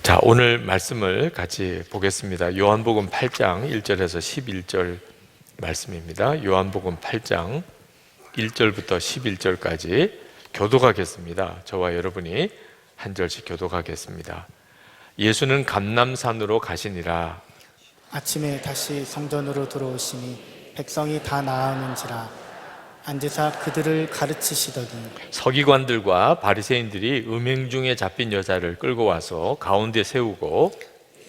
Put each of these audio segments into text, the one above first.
자, 오늘 말씀을 같이 보겠습니다. 요한복음 8장 1절에서 11절 말씀입니다. 요한복음 8장 1절부터 11절까지 교독하겠습니다. 저와 여러분이 한 절씩 교독하겠습니다. 예수는 감람산으로 가시니라. 아침에 다시 성전으로 들어오시니 백성이 다 나아오는지라 앉으사 그들을 가르치시더니 서기관들과 바리새인들이 음행 중에 잡힌 여자를 끌고 와서 가운데 세우고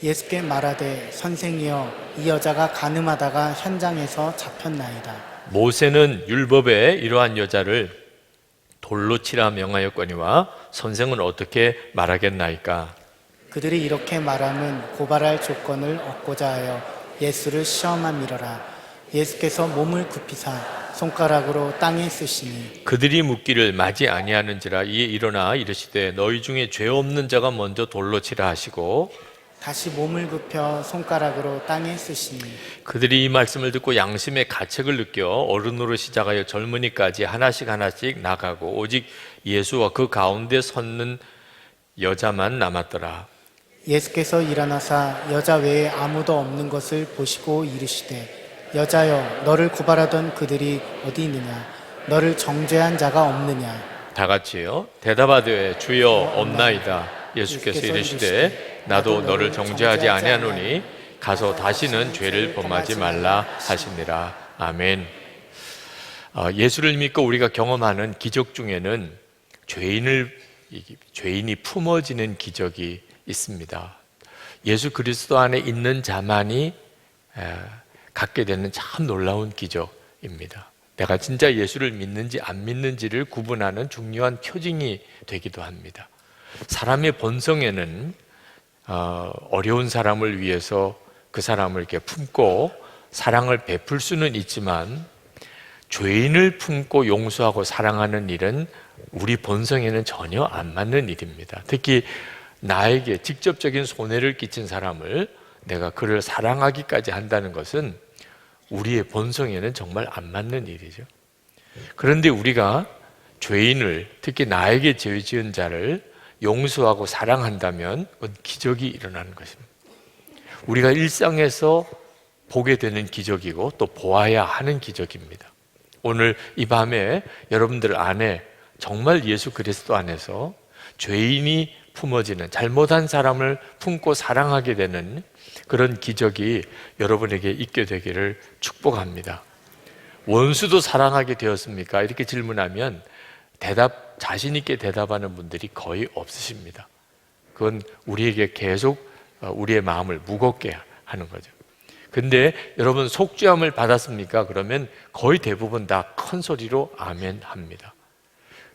예수께 말하되 선생이여 이 여자가 간음하다가 현장에서 잡혔나이다. 모세는 율법에 이러한 여자를 돌로 치라 명하였거니와 선생은 어떻게 말하겠나이까? 그들이 이렇게 말함은 고발할 조건을 얻고자 하여 예수를 시험함이러라. 예수께서 몸을 굽히사 손가락으로 땅에 쓰시니 그들이 묻기를 마지 아니하는지라. 이에 일어나 이르시되 너희 중에 죄 없는 자가 먼저 돌로 치라 하시고 다시 몸을 굽혀 손가락으로 땅에 쓰시니 그들이 이 말씀을 듣고 양심의 가책을 느껴 어른으로 시작하여 젊은이까지 하나씩 나가고 오직 예수와 그 가운데 섰는 여자만 남았더라. 예수께서 일어나사 여자 외에 아무도 없는 것을 보시고 이르시되 여자여 너를 고발하던 그들이 어디 있느냐? 너를 정죄한 자가 없느냐? 다 같이요. 대답하되 주여 없나이다. 예수께서 이르시되 나도 너를 정죄하지 아니하노니 가서 다시는 죄를 범하지 말라 하시니라. 아멘. 예수를 믿고 우리가 경험하는 기적 중에는 죄인이 품어지는 기적이 있습니다. 예수 그리스도 안에 있는 자만이 갖게 되는 참 놀라운 기적입니다. 내가 진짜 예수를 믿는지 안 믿는지를 구분하는 중요한 표징이 되기도 합니다. 사람의 본성에는 어려운 사람을 위해서 그 사람을 이렇게 품고 사랑을 베풀 수는 있지만 죄인을 품고 용서하고 사랑하는 일은 우리 본성에는 전혀 안 맞는 일입니다. 특히 나에게 직접적인 손해를 끼친 사람을 내가 그를 사랑하기까지 한다는 것은 우리의 본성에는 정말 안 맞는 일이죠. 그런데 우리가 죄인을, 특히 나에게 죄 지은 자를 용서하고 사랑한다면 그건 기적이 일어나는 것입니다. 우리가 일상에서 보게 되는 기적이고 또 보아야 하는 기적입니다. 오늘 이 밤에 여러분들 안에 정말 예수 그리스도 안에서 죄인이 품어지는, 잘못한 사람을 품고 사랑하게 되는 그런 기적이 여러분에게 있게 되기를 축복합니다. 원수도 사랑하게 되었습니까? 이렇게 질문하면 자신 있게 대답하는 분들이 거의 없으십니다. 그건 우리에게 계속 우리의 마음을 무겁게 하는 거죠. 근데 여러분 속죄함을 받았습니까? 그러면 거의 대부분 다 큰 소리로 아멘 합니다.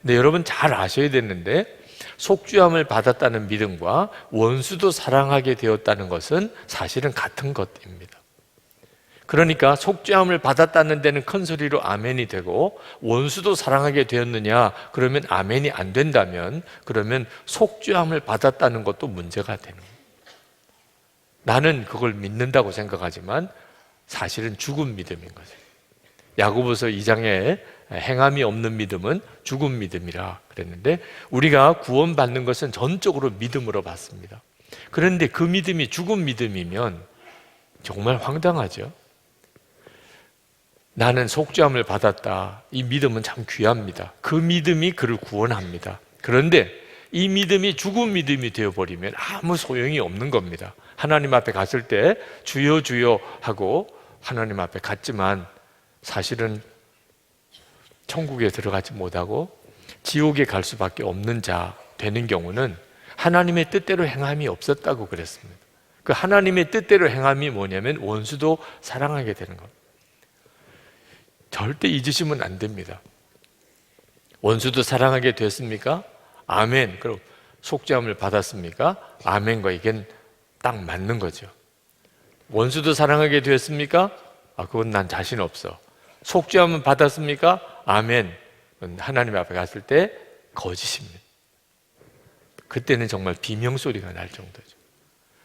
근데 여러분 잘 아셔야 되는데 속죄함을 받았다는 믿음과 원수도 사랑하게 되었다는 것은 사실은 같은 것입니다. 그러니까 속죄함을 받았다는 데는 큰 소리로 아멘이 되고 원수도 사랑하게 되었느냐? 그러면 아멘이 안 된다면 그러면 속죄함을 받았다는 것도 문제가 되는 거예요. 나는 그걸 믿는다고 생각하지만 사실은 죽은 믿음인 거죠. 야고보서 2장에 행함이 없는 믿음은 죽은 믿음이라 그랬는데 우리가 구원받는 것은 전적으로 믿음으로 받습니다. 그런데 그 믿음이 죽은 믿음이면 정말 황당하죠. 나는 속죄함을 받았다. 이 믿음은 참 귀합니다. 그 믿음이 그를 구원합니다. 그런데 이 믿음이 죽은 믿음이 되어버리면 아무 소용이 없는 겁니다. 하나님 앞에 갔을 때 주여 주여 하고 하나님 앞에 갔지만 사실은 천국에 들어가지 못하고 지옥에 갈 수밖에 없는 자 되는 경우는 하나님의 뜻대로 행함이 없었다고 그랬습니다. 그 하나님의 뜻대로 행함이 뭐냐면 원수도 사랑하게 되는 겁니다. 절대 잊으시면 안 됩니다. 원수도 사랑하게 됐습니까? 아멘. 그럼 속죄함을 받았습니까? 아멘과 이게 딱 맞는 거죠. 원수도 사랑하게 되었습니까? 그건 난 자신 없어. 속죄함을 받았습니까? 아멘. 하나님 앞에 갔을 때 거짓입니다. 그때는 정말 비명소리가 날 정도죠.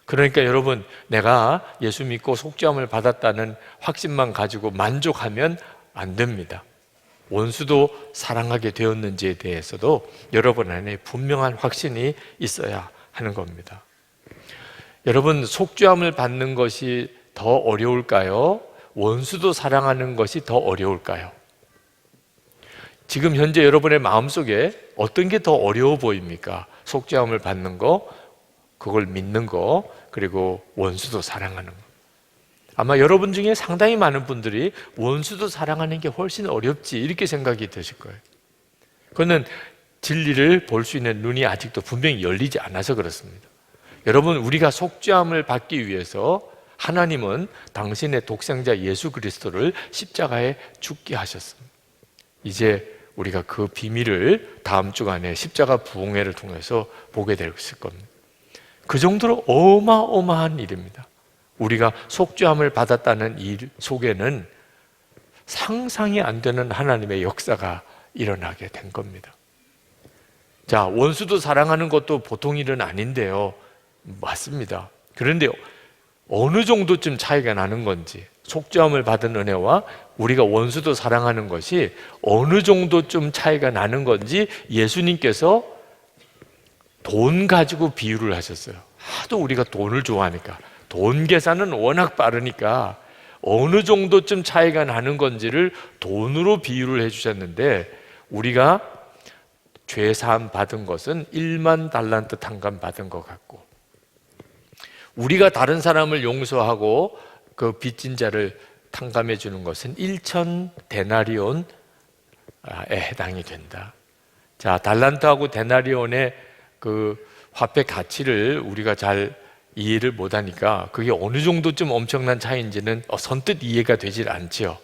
그러니까 여러분, 내가 예수 믿고 속죄함을 받았다는 확신만 가지고 만족하면 안 됩니다. 원수도 사랑하게 되었는지에 대해서도 여러분 안에 분명한 확신이 있어야 하는 겁니다. 여러분, 속죄함을 받는 것이 더 어려울까요? 원수도 사랑하는 것이 더 어려울까요? 지금 현재 여러분의 마음속에 어떤 게 더 어려워 보입니까? 속죄함을 받는 거, 그걸 믿는 거, 그리고 원수도 사랑하는 거. 아마 여러분 중에 상당히 많은 분들이 원수도 사랑하는 게 훨씬 어렵지 이렇게 생각이 드실 거예요. 그거는 진리를 볼 수 있는 눈이 아직도 분명히 열리지 않아서 그렇습니다. 여러분, 우리가 속죄함을 받기 위해서 하나님은 당신의 독생자 예수 그리스도를 십자가에 죽게 하셨습니다. 이제 우리가 그 비밀을 다음 주간에 십자가 부흥회를 통해서 보게 될 겁니다. 그 정도로 어마어마한 일입니다. 우리가 속죄함을 받았다는 일 속에는 상상이 안 되는 하나님의 역사가 일어나게 된 겁니다. 자, 원수도 사랑하는 것도 보통 일은 아닌데요. 맞습니다. 그런데 어느 정도쯤 차이가 나는 건지, 속죄함을 받은 은혜와 우리가 원수도 사랑하는 것이 어느 정도쯤 차이가 나는 건지 예수님께서 돈 가지고 비유를 하셨어요. 하도 우리가 돈을 좋아하니까, 돈 계산은 워낙 빠르니까 어느 정도쯤 차이가 나는 건지를 돈으로 비유를 해주셨는데, 우리가 죄사함 받은 것은 1만 달란트 탕감 받은 것 같고, 우리가 다른 사람을 용서하고 그 빚진 자를 탕감해 주는 것은 1천 데나리온에 해당이 된다. 자, 달란트하고 데나리온의 그 화폐 가치를 우리가 잘 이해를 못하니까 그게 어느 정도쯤 엄청난 차이인지는 선뜻 이해가 되질 않죠.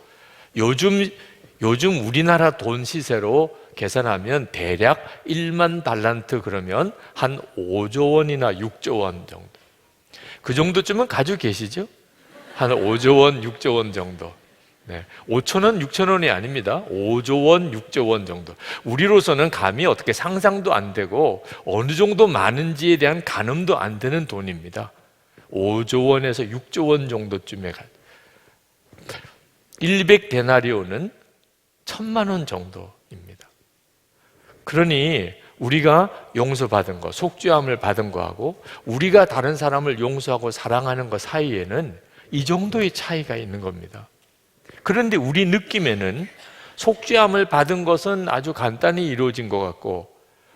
요즘 우리나라 돈 시세로 계산하면 대략 1만 달란트 그러면 한 5조 원이나 6조 원 정도. 그 정도쯤은 가지고 계시죠? 한 5조 원, 6조 원 정도. 네. 5천 원, 6천 원이 아닙니다. 5조 원, 6조 원 정도. 우리로서는 감히 어떻게 상상도 안 되고 어느 정도 많은지에 대한 가늠도 안 되는 돈입니다. 5조 원에서 6조 원 정도쯤에 100데나리온은 1,000만 원 정도입니다. 그러니 우리가 용서받은 거, 속죄함을 받은 거하고 우리가 다른 사람을 용서하고 사랑하는 것 사이에는 이 정도의 차이가 있는 겁니다. 그런데 우리 느낌에는 속죄함을 받은 것은 아주 간단히 이루어진 것 같고,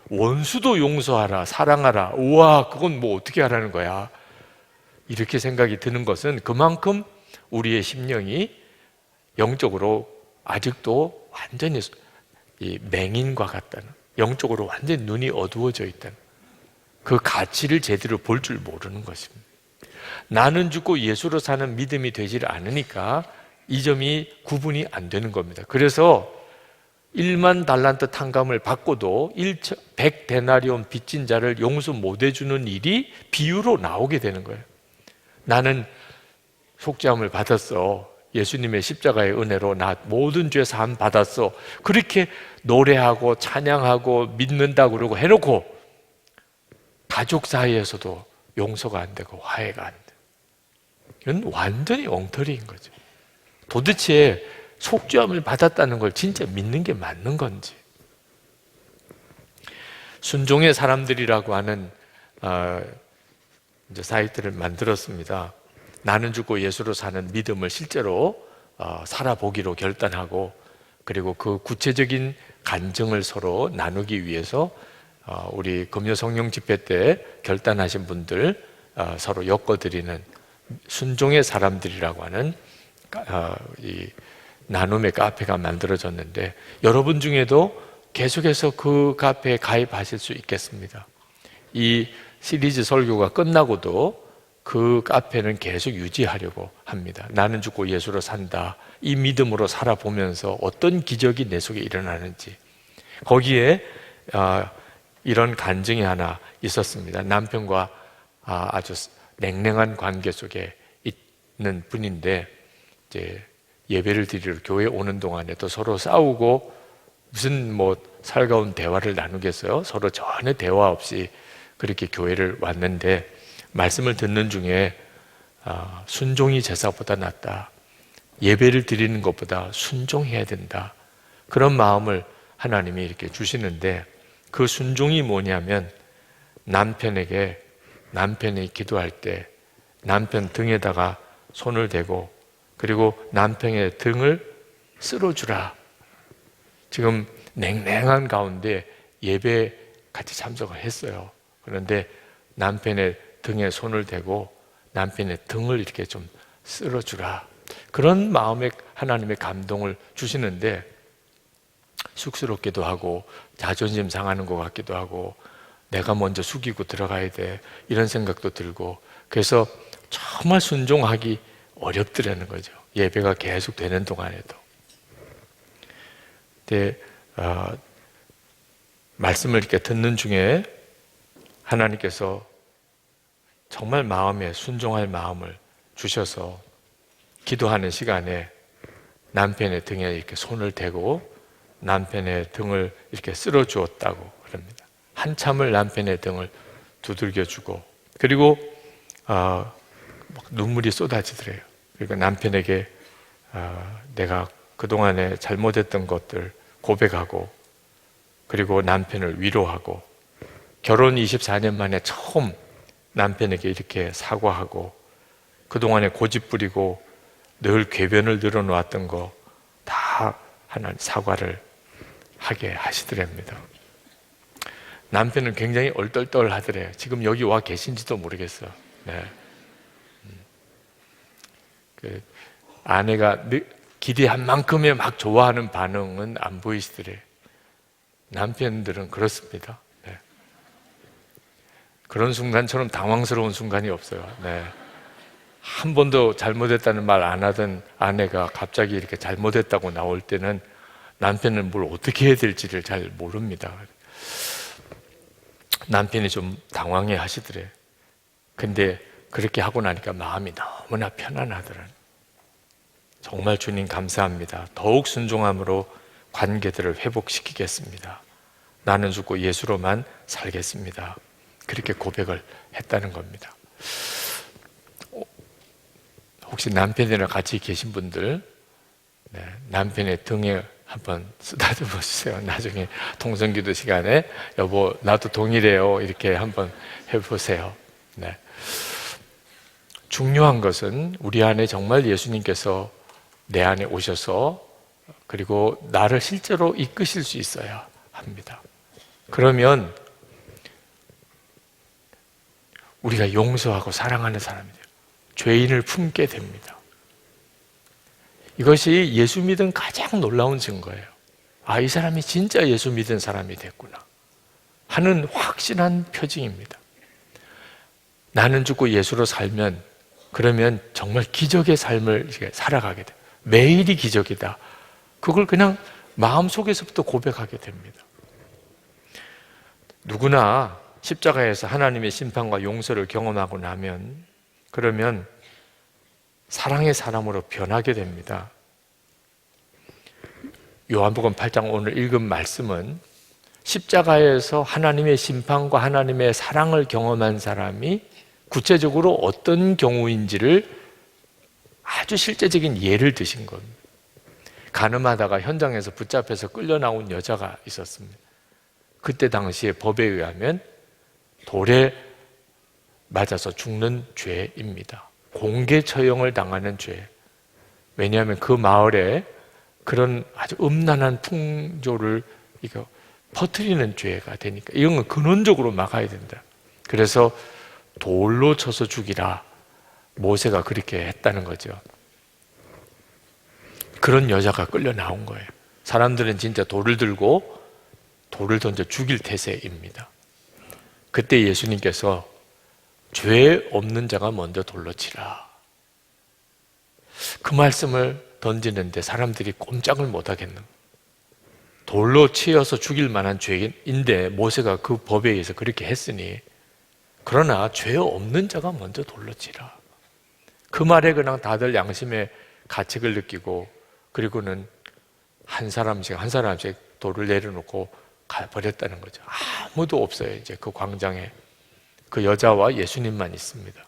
원수도 용서하라, 사랑하라, 우와, 그건 뭐 어떻게 하라는 거야, 이렇게 생각이 드는 것은 그만큼 우리의 심령이 영적으로 아직도 완전히 맹인과 같다는, 영적으로 완전히 눈이 어두워져 있다는, 그 가치를 제대로 볼 줄 모르는 것입니다. 나는 죽고 예수로 사는 믿음이 되질 않으니까 이 점이 구분이 안 되는 겁니다. 그래서 1만 달란트 탕감을 받고도 100데나리온 빚진 자를 용서 못 해주는 일이 비유로 나오게 되는 거예요. 나는 속죄함을 받았어, 예수님의 십자가의 은혜로 나 모든 죄 사함 받았어, 그렇게 노래하고 찬양하고 믿는다 그러고 해놓고 가족 사이에서도 용서가 안 되고 화해가 안 돼. 이건 완전히 엉터리인 거죠. 도대체 속죄함을 받았다는 걸 진짜 믿는 게 맞는 건지. 순종의 사람들이라고 하는 이제 사이트를 만들었습니다. 나는 죽고 예수로 사는 믿음을 실제로 살아보기로 결단하고, 그리고 그 구체적인 간증을 서로 나누기 위해서 우리 금요 성령 집회 때 결단하신 분들 서로 엮어드리는 순종의 사람들이라고 하는 이 나눔의 카페가 만들어졌는데, 여러분 중에도 계속해서 그 카페에 가입하실 수 있겠습니다. 이 시리즈 설교가 끝나고도 그 카페는 계속 유지하려고 합니다. 나는 죽고 예수로 산다, 이 믿음으로 살아보면서 어떤 기적이 내 속에 일어나는지. 거기에 이런 간증이 하나 있었습니다. 남편과 아주 냉랭한 관계 속에 있는 분인데, 이제 예배를 드리러 교회에 오는 동안에 또 서로 싸우고 무슨 뭐 살가운 대화를 나누겠어요? 서로 전혀 대화 없이 그렇게 교회를 왔는데, 말씀을 듣는 중에 순종이 제사보다 낫다, 예배를 드리는 것보다 순종해야 된다, 그런 마음을 하나님이 이렇게 주시는데, 그 순종이 뭐냐면 남편에게 남편이 기도할 때 남편 등에다가 손을 대고 그리고 남편의 등을 쓸어주라. 지금 냉랭한 가운데 예배에 같이 참석을 했어요. 그런데 남편의 등에 손을 대고 남편의 등을 이렇게 좀 쓸어주라. 그런 마음에 하나님의 감동을 주시는데 쑥스럽기도 하고 자존심 상하는 것 같기도 하고 내가 먼저 숙이고 들어가야 돼 이런 생각도 들고 그래서 정말 순종하기 어렵더라는 거죠. 예배가 계속 되는 동안에도. 근데 말씀을 이렇게 듣는 중에 하나님께서 정말 마음에 순종할 마음을 주셔서 기도하는 시간에 남편의 등에 이렇게 손을 대고 남편의 등을 이렇게 쓸어 주었다고 그럽니다. 한참을 남편의 등을 두들겨 주고 그리고 막 눈물이 쏟아지더래요. 그러니까 남편에게 내가 그동안에 잘못했던 것들 고백하고 그리고 남편을 위로하고 결혼 24년 만에 처음 남편에게 이렇게 사과하고 그동안에 고집부리고 늘 궤변을 늘어놓았던 거 다 하나님 사과를 하게 하시더랍니다. 남편은 굉장히 얼떨떨 하더래요. 지금 여기 와 계신지도 모르겠어요. 네. 그 아내가 기대한 만큼의 막 좋아하는 반응은 안 보이시더래요. 남편들은 그렇습니다. 네. 그런 순간처럼 당황스러운 순간이 없어요. 네. 한 번도 잘못했다는 말 안 하던 아내가 갑자기 이렇게 잘못했다고 나올 때는 남편은 뭘 어떻게 해야 될지를 잘 모릅니다. 남편이 좀 당황해 하시더래. 근데 그렇게 하고 나니까 마음이 너무나 편안하더라. 정말 주님 감사합니다. 더욱 순종함으로 관계들을 회복시키겠습니다. 나는 죽고 예수로만 살겠습니다. 그렇게 고백을 했다는 겁니다. 혹시 남편이랑 같이 계신 분들 남편의 등에 한번 쓰다듬어 주세요. 나중에 통성기도 시간에 여보 나도 동일해요 이렇게 한번 해보세요. 네. 중요한 것은 우리 안에 정말 예수님께서 내 안에 오셔서 그리고 나를 실제로 이끄실 수 있어야 합니다. 그러면 우리가 용서하고 사랑하는 사람이 돼요. 죄인을 품게 됩니다. 이것이 예수 믿은 가장 놀라운 증거예요. 아, 이 사람이 진짜 예수 믿은 사람이 됐구나 하는 확신한 표징입니다. 나는 죽고 예수로 살면 그러면 정말 기적의 삶을 살아가게 돼요. 매일이 기적이다. 그걸 그냥 마음속에서부터 고백하게 됩니다. 누구나 십자가에서 하나님의 심판과 용서를 경험하고 나면 그러면 사랑의 사람으로 변하게 됩니다. 요한복음 8장 오늘 읽은 말씀은 십자가에서 하나님의 심판과 하나님의 사랑을 경험한 사람이 구체적으로 어떤 경우인지를 아주 실제적인 예를 드신 겁니다. 간음하다가 현장에서 붙잡혀서 끌려 나온 여자가 있었습니다. 그때 당시에 법에 의하면 돌에 맞아서 죽는 죄입니다. 공개 처형을 당하는 죄. 왜냐하면 그 마을에 그런 아주 음란한 풍조를 이거 퍼뜨리는 죄가 되니까 이런 건 근원적으로 막아야 된다. 그래서 돌로 쳐서 죽이라. 모세가 그렇게 했다는 거죠. 그런 여자가 끌려 나온 거예요. 사람들은 진짜 돌을 들고 돌을 던져 죽일 태세입니다. 그때 예수님께서 죄 없는 자가 먼저 돌로 치라. 그 말씀을 던지는데 사람들이 꼼짝을 못 하겠는 거예요. 돌로 치어서 죽일 만한 죄인데 모세가 그 법에 의해서 그렇게 했으니 그러나 죄 없는 자가 먼저 돌로 치라. 그 말에 그냥 다들 양심의 가책을 느끼고 그리고는 한 사람씩 돌을 내려놓고 가버렸다는 거죠. 아무도 없어요. 이제 그 광장에 그 여자와 예수님만 있습니다.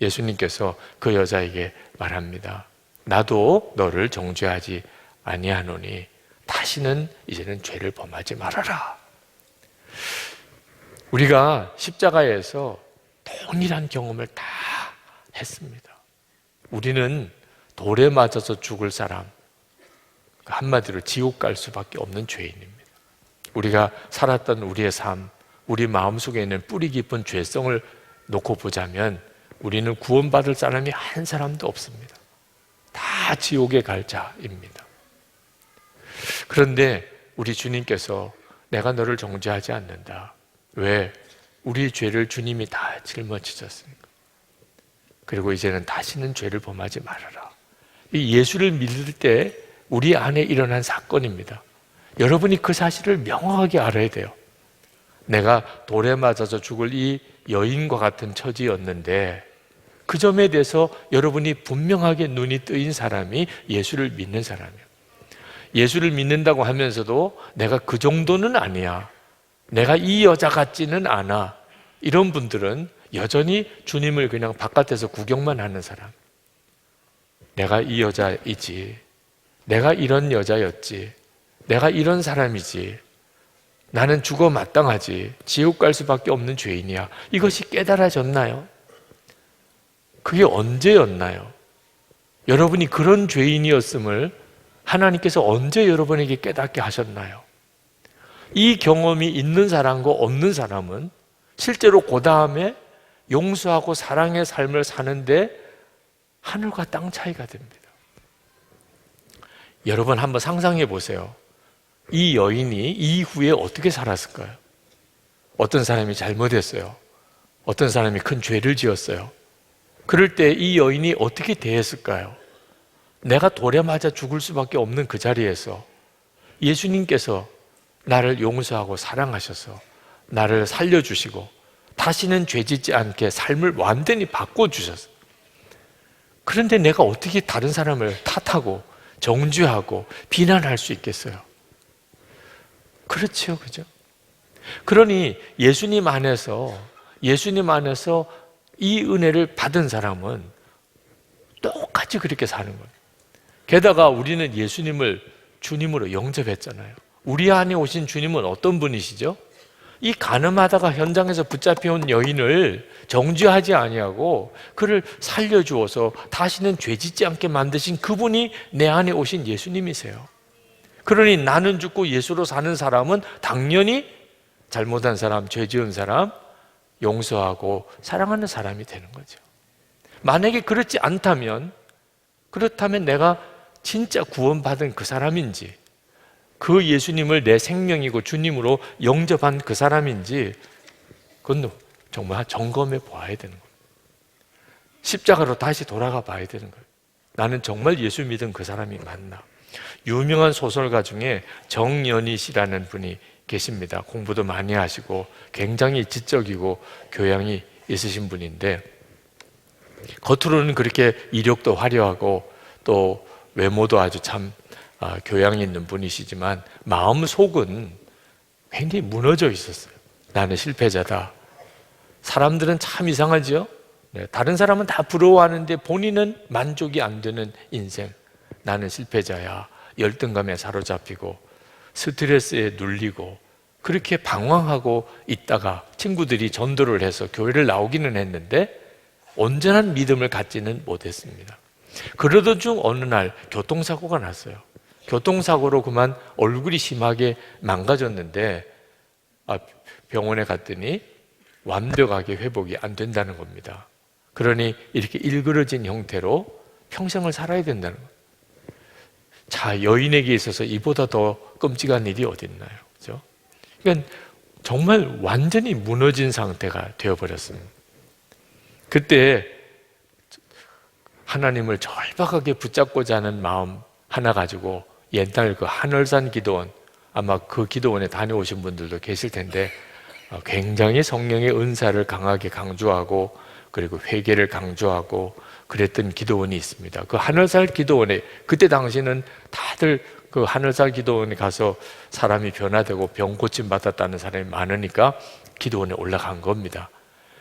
예수님께서 그 여자에게 말합니다. 나도 너를 정죄하지 아니하노니 다시는 이제는 죄를 범하지 말아라. 우리가 십자가에서 동일한 경험을 다 했습니다. 우리는 돌에 맞아서 죽을 사람, 한마디로 지옥 갈 수밖에 없는 죄인입니다. 우리가 살았던 우리의 삶, 우리 마음속에 있는 뿌리 깊은 죄성을 놓고 보자면 우리는 구원받을 사람이 한 사람도 없습니다. 다 지옥에 갈 자입니다. 그런데 우리 주님께서 내가 너를 정죄하지 않는다. 왜? 우리 죄를 주님이 다 짊어지셨으니까. 그리고 이제는 다시는 죄를 범하지 말아라. 이 예수를 믿을 때 우리 안에 일어난 사건입니다. 여러분이 그 사실을 명확하게 알아야 돼요. 내가 돌에 맞아서 죽을 이 여인과 같은 처지였는데 그 점에 대해서 여러분이 분명하게 눈이 뜨인 사람이 예수를 믿는 사람이에요. 예수를 믿는다고 하면서도 내가 그 정도는 아니야, 내가 이 여자 같지는 않아, 이런 분들은 여전히 주님을 그냥 바깥에서 구경만 하는 사람. 내가 이 여자이지, 내가 이런 여자였지, 내가 이런 사람이지, 나는 죽어 마땅하지, 지옥 갈 수밖에 없는 죄인이야. 이것이 깨달아졌나요? 그게 언제였나요? 여러분이 그런 죄인이었음을 하나님께서 언제 여러분에게 깨닫게 하셨나요? 이 경험이 있는 사람과 없는 사람은 실제로 그 다음에 용서하고 사랑의 삶을 사는데 하늘과 땅 차이가 됩니다. 여러분 한번 상상해 보세요. 이 여인이 이후에 어떻게 살았을까요? 어떤 사람이 잘못했어요. 어떤 사람이 큰 죄를 지었어요. 그럴 때 이 여인이 어떻게 대했을까요? 내가 돌에 맞아 죽을 수밖에 없는 그 자리에서 예수님께서 나를 용서하고 사랑하셔서 나를 살려주시고 다시는 죄 짓지 않게 삶을 완전히 바꿔주셨어요. 그런데 내가 어떻게 다른 사람을 탓하고 정죄하고 비난할 수 있겠어요? 그렇죠, 그죠? 그러니 예수님 안에서 이 은혜를 받은 사람은 똑같이 그렇게 사는 거예요. 게다가 우리는 예수님을 주님으로 영접했잖아요. 우리 안에 오신 주님은 어떤 분이시죠? 이 가늠하다가 현장에서 붙잡혀온 여인을 정죄하지 아니하고 그를 살려주어서 다시는 죄짓지 않게 만드신 그분이 내 안에 오신 예수님이세요. 그러니 나는 죽고 예수로 사는 사람은 당연히 잘못한 사람, 죄 지은 사람 용서하고 사랑하는 사람이 되는 거죠. 만약에 그렇다면 내가 진짜 구원받은 그 사람인지, 그 예수님을 내 생명이고 주님으로 영접한 그 사람인지, 그건 정말 점검해 보아야 되는 거예요. 십자가로 다시 돌아가 봐야 되는 거예요. 나는 정말 예수 믿은 그 사람이 맞나? 유명한 소설가 중에 정연희 씨라는 분이 계십니다. 공부도 많이 하시고 굉장히 지적이고 교양이 있으신 분인데, 겉으로는 그렇게 이력도 화려하고 또 외모도 아주 참 교양이 있는 분이시지만 마음 속은 굉장히 무너져 있었어요. 나는 실패자다. 사람들은 참 이상하죠? 다른 사람은 다 부러워하는데 본인은 만족이 안 되는 인생. 나는 실패자야. 열등감에 사로잡히고 스트레스에 눌리고 그렇게 방황하고 있다가 친구들이 전도를 해서 교회를 나오기는 했는데 온전한 믿음을 갖지는 못했습니다. 그러던 중 어느 날 교통사고가 났어요. 교통사고로 그만 얼굴이 심하게 망가졌는데 병원에 갔더니 완벽하게 회복이 안 된다는 겁니다. 그러니 이렇게 일그러진 형태로 평생을 살아야 된다는 거예요. 자, 여인에게 있어서 이보다 더 끔찍한 일이 어디 있나요? 그렇죠? 그러니까 정말 완전히 무너진 상태가 되어버렸습니다. 그때 하나님을 절박하게 붙잡고자 하는 마음 하나 가지고 옛날 그 한월산 기도원, 아마 그 기도원에 다녀오신 분들도 계실 텐데 굉장히 성령의 은사를 강하게 강조하고 그리고 회개를 강조하고 그랬던 기도원이 있습니다. 그 한월산 기도원에 그때 당시는 다들 그 한월산 기도원에 가서 사람이 변화되고 병 고침 받았다는 사람이 많으니까 기도원에 올라간 겁니다.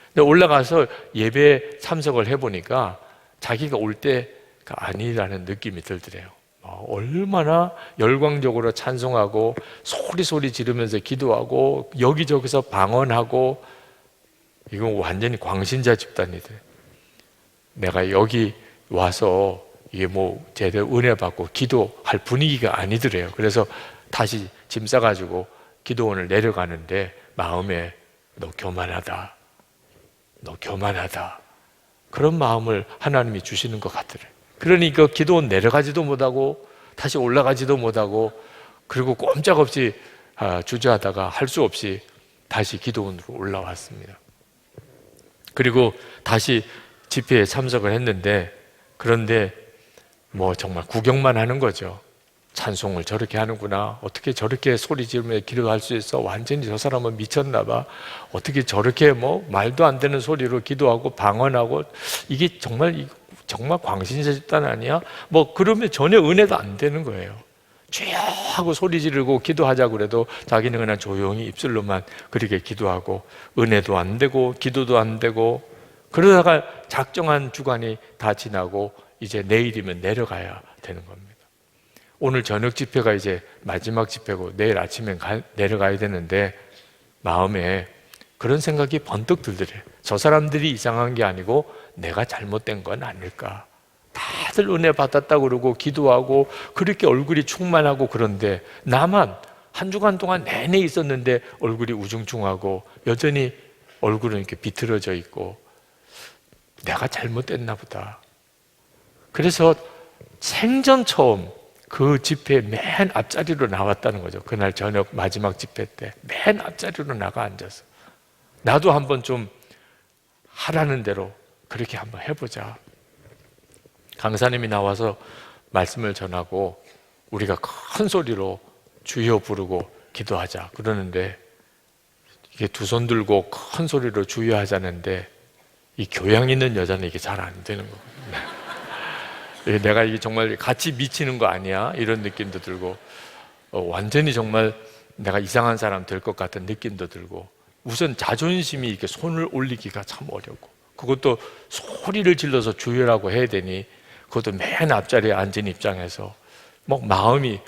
근데 올라가서 예배 참석을 해보니까 자기가 올 때가 아니라는 느낌이 들더래요. 얼마나 열광적으로 찬송하고 소리 지르면서 기도하고 여기저기서 방언하고 이건 완전히 광신자 집단이들. 내가 여기 와서 이게 뭐 제대로 은혜 받고 기도할 분위기가 아니더래요. 그래서 다시 짐 싸가지고 기도원을 내려가는데 마음에 너 교만하다, 너 교만하다, 그런 마음을 하나님이 주시는 것 같더래요. 그러니까 기도원 내려가지도 못하고 다시 올라가지도 못하고, 그리고 꼼짝없이 주저하다가 할 수 없이 다시 기도원으로 올라왔습니다. 그리고 다시 집회에 참석을 했는데, 그런데 뭐 정말 구경만 하는 거죠. 찬송을 저렇게 하는구나, 어떻게 저렇게 소리 지르며 기도할 수 있어, 완전히 저 사람은 미쳤나 봐, 어떻게 저렇게 뭐 말도 안 되는 소리로 기도하고 방언하고, 이게 정말 광신자 집단 아니야? 뭐 그러면 전혀 은혜도 안 되는 거예요. 주여 하고 소리 지르고 기도하자고 그래도 자기는 그냥 조용히 입술로만 그렇게 기도하고, 은혜도 안 되고 기도도 안 되고, 그러다가 작정한 주간이 다 지나고 이제 내일이면 내려가야 되는 겁니다. 오늘 저녁 집회가 이제 마지막 집회고 내일 아침에 내려가야 되는데, 마음에 그런 생각이 번뜩 들더래요. 저 사람들이 이상한 게 아니고 내가 잘못된 건 아닐까. 다들 은혜 받았다고 그러고 기도하고 그렇게 얼굴이 충만하고, 그런데 나만 한 주간 동안 내내 있었는데 얼굴이 우중충하고 여전히 얼굴은 이렇게 비틀어져 있고, 내가 잘못됐나 보다. 그래서 생전 처음 그 집회 맨 앞자리로 나왔다는 거죠. 그날 저녁 마지막 집회 때 맨 앞자리로 나가 앉아서, 나도 한번 좀 하라는 대로 그렇게 한번 해보자. 강사님이 나와서 말씀을 전하고 우리가 큰 소리로 주여 부르고 기도하자 그러는데, 이게 두 손 들고 큰 소리로 주여 하자는데 이 교양 있는 여자는 이게 잘 안 되는 거거든요. 내가 이게 정말 같이 미치는 거 아니야? 이런 느낌도 들고, 완전히 정말 내가 이상한 사람 될 것 같은 느낌도 들고, 우선 자존심이 이렇게 손을 올리기가 참 어렵고, 그것도 소리를 질러서 주여라고 해야 되니 그것도 맨 앞자리에 앉은 입장에서 뭐 마음이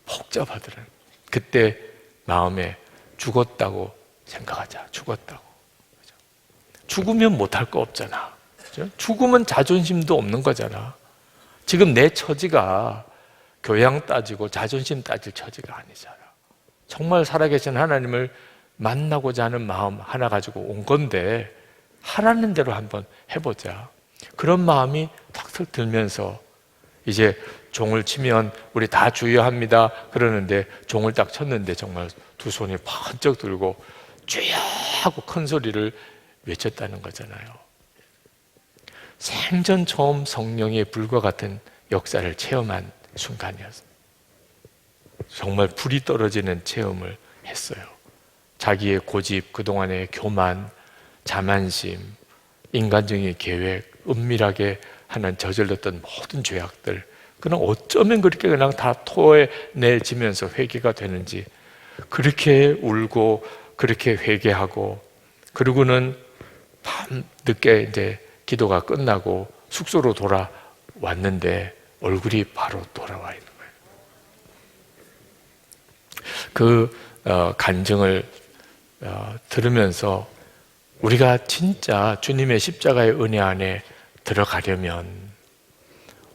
복잡하더라고요. 그때 마음에 죽었다고 생각하자. 죽었다고. 죽으면 못할 거 없잖아. 그렇죠? 죽으면 자존심도 없는 거잖아. 지금 내 처지가 교양 따지고 자존심 따질 처지가 아니잖아. 정말 살아계신 하나님을 만나고자 하는 마음 하나 가지고 온 건데, 하라는 대로 한번 해보자. 그런 마음이 탁탁 들면서 이제 종을 치면 우리 다 주여합니다 그러는데, 종을 딱 쳤는데 정말 두 손이 번쩍 들고 주여 하고 큰 소리를 외쳤다는 거잖아요. 생전 처음 성령의 불과 같은 역사를 체험한 순간이었어요. 정말 불이 떨어지는 체험을 했어요. 자기의 고집, 그동안의 교만, 자만심, 인간적인 계획, 은밀하게 하는 저질렀던 모든 죄악들, 그냥 어쩌면 그렇게 그냥 다 토해내지면서 회개가 되는지, 그렇게 울고 그렇게 회개하고, 그리고는 밤 늦게 이제 기도가 끝나고 숙소로 돌아왔는데 얼굴이 바로 돌아와 있는 거예요. 그 간증을 들으면서 우리가 진짜 주님의 십자가의 은혜 안에 들어가려면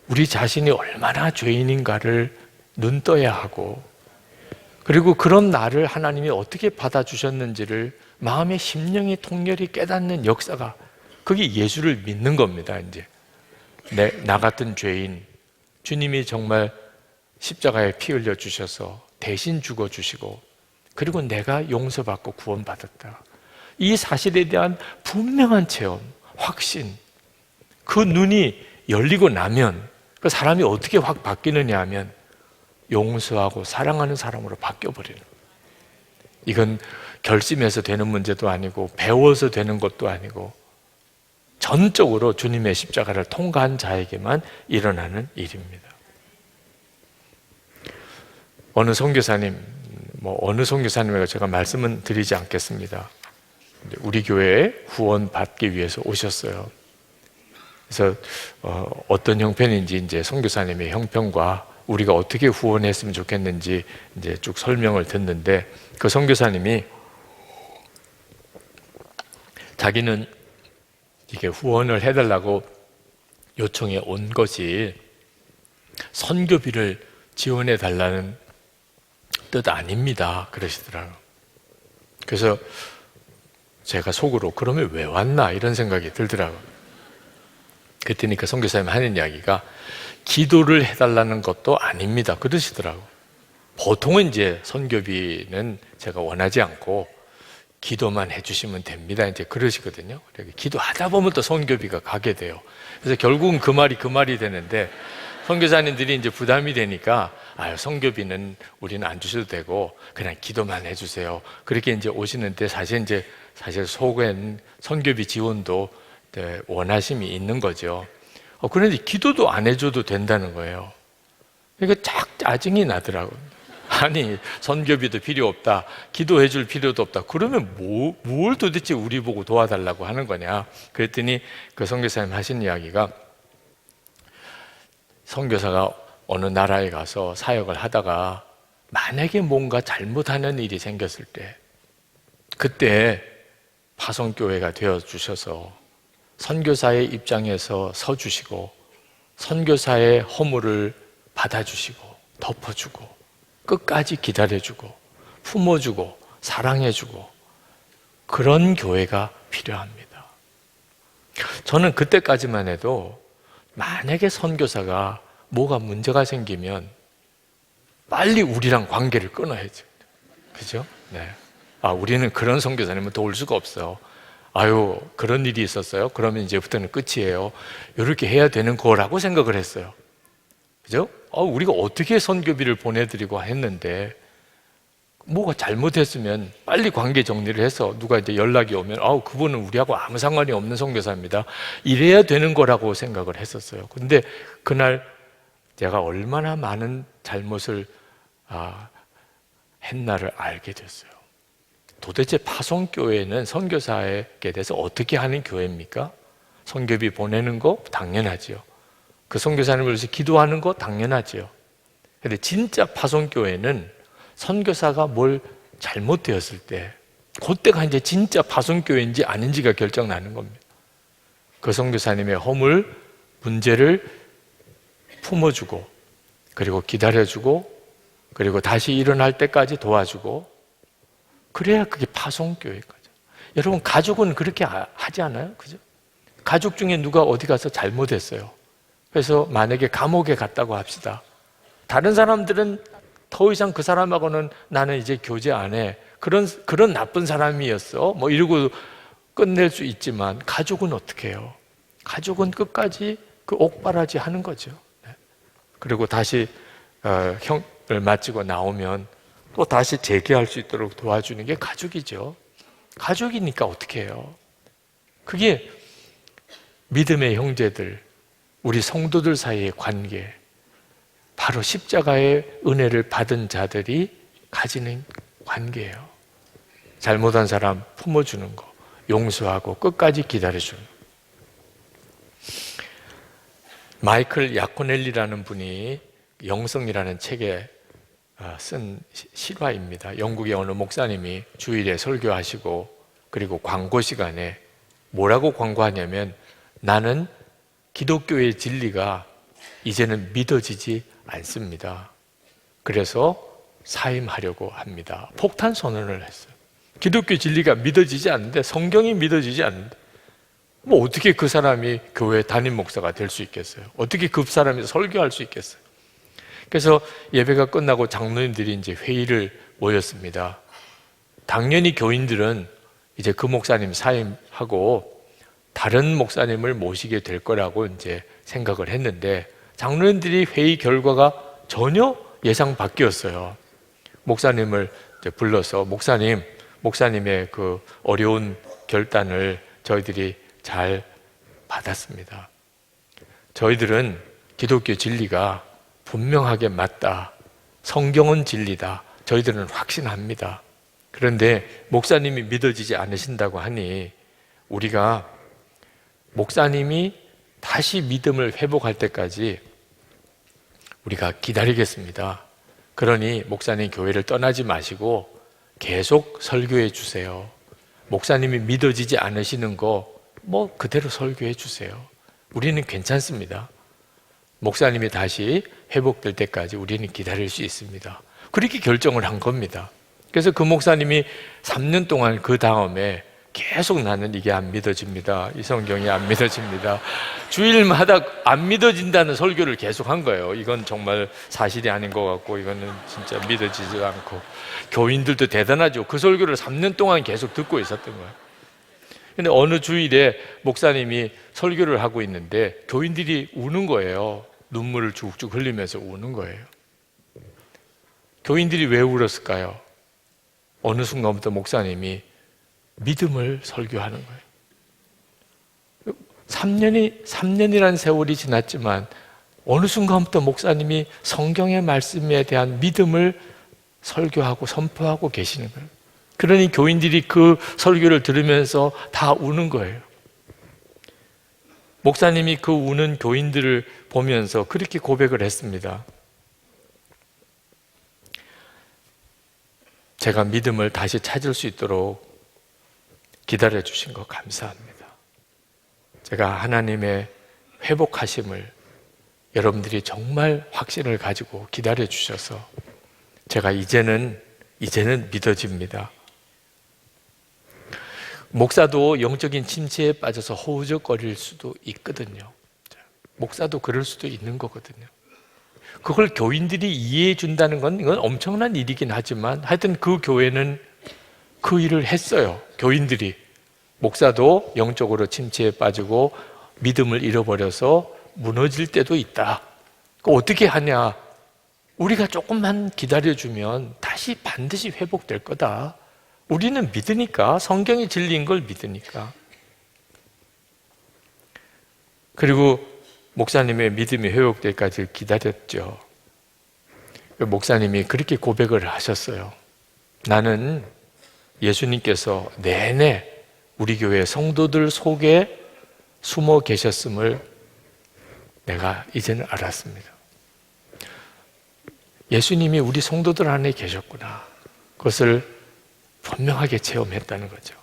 우리 자신이 얼마나 죄인인가를 눈떠야 하고, 그리고 그런 나를 하나님이 어떻게 받아주셨는지를 마음의 심령이 통렬히 깨닫는 역사가, 그게 예수를 믿는 겁니다. 이제 나 같은 죄인, 주님이 정말 십자가에 피 흘려 주셔서 대신 죽어 주시고, 그리고 내가 용서받고 구원받았다, 이 사실에 대한 분명한 체험, 확신, 그 눈이 열리고 나면 그 사람이 어떻게 확 바뀌느냐 하면 용서하고 사랑하는 사람으로 바뀌어버리는 거예요. 이건 결심해서 되는 문제도 아니고 배워서 되는 것도 아니고 전적으로 주님의 십자가를 통과한 자에게만 일어나는 일입니다. 어느 선교사님에게 제가 말씀은 드리지 않겠습니다. 우리 교회에 후원 받기 위해서 오셨어요. 그래서 어떤 형편인지 이제 선교사님의 형편과 우리가 어떻게 후원했으면 좋겠는지 이제 쭉 설명을 듣는데, 그 선교사님이 자기는 이게 후원을 해달라고 요청해 온 것이 선교비를 지원해 달라는 뜻 아닙니다. 그러시더라고요. 그래서 제가 속으로 그러면 왜 왔나 이런 생각이 들더라고요. 그랬더니 그 선교사님 하는 이야기가 기도를 해달라는 것도 아닙니다. 그러시더라고요. 보통은 이제 선교비는 제가 원하지 않고 기도만 해주시면 됩니다. 이제 그러시거든요. 기도하다 보면 또 선교비가 가게 돼요. 그래서 결국은 그 말이 되는데 선교사님들이 이제 부담이 되니까 선교비는 우리는 안 주셔도 되고 그냥 기도만 해주세요. 그렇게 이제 오시는데 사실 속엔 선교비 지원도 원하심이 있는 거죠. 그런데 기도도 안 해줘도 된다는 거예요. 그러니까 짜증이 나더라고요. 아니 선교비도 필요 없다, 기도해 줄 필요도 없다, 그러면 뭘 도대체 우리 보고 도와달라고 하는 거냐. 그랬더니 그 선교사님 하신 이야기가 선교사가 어느 나라에 가서 사역을 하다가 만약에 뭔가 잘못하는 일이 생겼을 때 그때 파송교회가 되어주셔서 선교사의 입장에서 서주시고 선교사의 허물을 받아주시고 덮어주고 끝까지 기다려주고 품어주고 사랑해주고 그런 교회가 필요합니다. 저는 그때까지만 해도 만약에 선교사가 뭐가 문제가 생기면 빨리 우리랑 관계를 끊어야죠. 그죠? 네. 우리는 그런 선교사님은 도울 수가 없어요. 그런 일이 있었어요? 그러면 이제부터는 끝이에요. 이렇게 해야 되는 거라고 생각을 했어요. 그죠? 우리가 어떻게 선교비를 보내드리고 했는데 뭐가 잘못했으면 빨리 관계 정리를 해서 누가 이제 연락이 오면 그분은 우리하고 아무 상관이 없는 선교사입니다, 이래야 되는 거라고 생각을 했었어요. 근데 그날 제가 얼마나 많은 잘못을 했나를 알게 됐어요. 도대체 파송교회는 선교사에게 대해서 어떻게 하는 교회입니까? 선교비 보내는 거 당연하지요. 그 선교사님을 위해서 기도하는 거 당연하지요. 근데 진짜 파송교회는 선교사가 뭘 잘못되었을 때 그때가 이제 진짜 파송교회인지 아닌지가 결정나는 겁니다. 그 선교사님의 허물, 문제를 품어주고 그리고 기다려주고 그리고 다시 일어날 때까지 도와주고 그래야 그게 파송교회인 거죠. 여러분 가족은 그렇게 하지 않아요? 그죠? 가족 중에 누가 어디 가서 잘못했어요. 그래서 만약에 감옥에 갔다고 합시다. 다른 사람들은 더 이상 그 사람하고는 나는 이제 교제 안 해, 그런 나쁜 사람이었어 이러고 끝낼 수 있지만 가족은 어떻게 해요? 가족은 끝까지 그 옥바라지 하는 거죠. 그리고 다시 형을 마치고 나오면 또 다시 재개할 수 있도록 도와주는 게 가족이죠. 가족이니까 어떻게 해요? 그게 믿음의 형제들, 우리 성도들 사이의 관계, 바로 십자가의 은혜를 받은 자들이 가지는 관계예요. 잘못한 사람 품어주는 거, 용서하고 끝까지 기다려주는 거. 마이클 야코넬리라는 분이 영성이라는 책에 쓴 실화입니다. 영국의 어느 목사님이 주일에 설교하시고 그리고 광고 시간에 뭐라고 광고하냐면 나는 기독교의 진리가 이제는 믿어지지 않습니다. 그래서 사임하려고 합니다. 폭탄 선언을 했어요. 기독교 진리가 믿어지지 않는데, 성경이 믿어지지 않는데 어떻게 그 사람이 교회 담임 목사가 될 수 있겠어요? 어떻게 그 사람이 설교할 수 있겠어요? 그래서 예배가 끝나고 장로님들이 이제 회의를 모였습니다. 당연히 교인들은 이제 그 목사님 사임하고 다른 목사님을 모시게 될 거라고 이제 생각을 했는데 장로님들이 회의 결과가 전혀 예상 밖이었어요. 목사님을 이제 불러서 목사님의 그 어려운 결단을 저희들이 잘 받았습니다. 저희들은 기독교 진리가 분명하게 맞다, 성경은 진리다, 저희들은 확신합니다. 그런데 목사님이 믿어지지 않으신다고 하니 우리가 목사님이 다시 믿음을 회복할 때까지 우리가 기다리겠습니다. 그러니 목사님 교회를 떠나지 마시고 계속 설교해 주세요. 목사님이 믿어지지 않으시는 거 뭐 그대로 설교해 주세요. 우리는 괜찮습니다. 목사님이 다시 회복될 때까지 우리는 기다릴 수 있습니다. 그렇게 결정을 한 겁니다. 그래서 그 목사님이 3년 동안 그 다음에 계속 나는 이게 안 믿어집니다. 이 성경이 안 믿어집니다. 주일마다 안 믿어진다는 설교를 계속 한 거예요. 이건 정말 사실이 아닌 것 같고 이거는 진짜 믿어지지 않고. 교인들도 대단하죠. 그 설교를 3년 동안 계속 듣고 있었던 거예요. 근데 어느 주일에 목사님이 설교를 하고 있는데 교인들이 우는 거예요. 눈물을 쭉쭉 흘리면서 우는 거예요. 교인들이 왜 울었을까요? 어느 순간부터 목사님이 믿음을 설교하는 거예요. 3년이라는 세월이 지났지만 어느 순간부터 목사님이 성경의 말씀에 대한 믿음을 설교하고 선포하고 계시는 거예요. 그러니 교인들이 그 설교를 들으면서 다 우는 거예요. 목사님이 그 우는 교인들을 보면서 그렇게 고백을 했습니다. 제가 믿음을 다시 찾을 수 있도록 기다려 주신 거 감사합니다. 제가 하나님의 회복하심을 여러분들이 정말 확신을 가지고 기다려 주셔서 제가 이제는 믿어집니다. 목사도 영적인 침체에 빠져서 허우적거릴 수도 있거든요. 목사도 그럴 수도 있는 거거든요. 그걸 교인들이 이해해 준다는 건 이건 엄청난 일이긴 하지만 하여튼 그 교회는 그 일을 했어요. 교인들이. 목사도 영적으로 침체에 빠지고 믿음을 잃어버려서 무너질 때도 있다. 어떻게 하냐? 우리가 조금만 기다려주면 다시 반드시 회복될 거다. 우리는 믿으니까, 성경이 진리인 걸 믿으니까. 그리고 목사님의 믿음이 회복될 때까지 기다렸죠. 목사님이 그렇게 고백을 하셨어요. 나는 예수님께서 내내 우리 교회 성도들 속에 숨어 계셨음을 내가 이제는 알았습니다. 예수님이 우리 성도들 안에 계셨구나. 그것을 분명하게 체험했다는 거죠.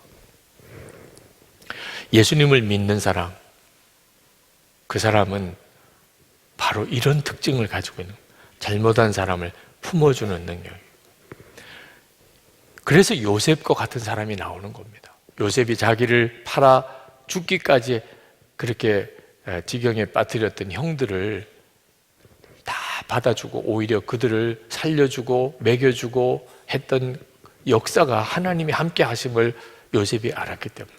예수님을 믿는 사람, 그 사람은 바로 이런 특징을 가지고 있는 거예요. 잘못한 사람을 품어주는 능력. 그래서 요셉과 같은 사람이 나오는 겁니다. 요셉이 자기를 팔아 죽기까지 그렇게 지경에 빠뜨렸던 형들을 다 받아주고 오히려 그들을 살려주고 먹여주고 했던 역사가 하나님이 함께 하심을 요셉이 알았기 때문에.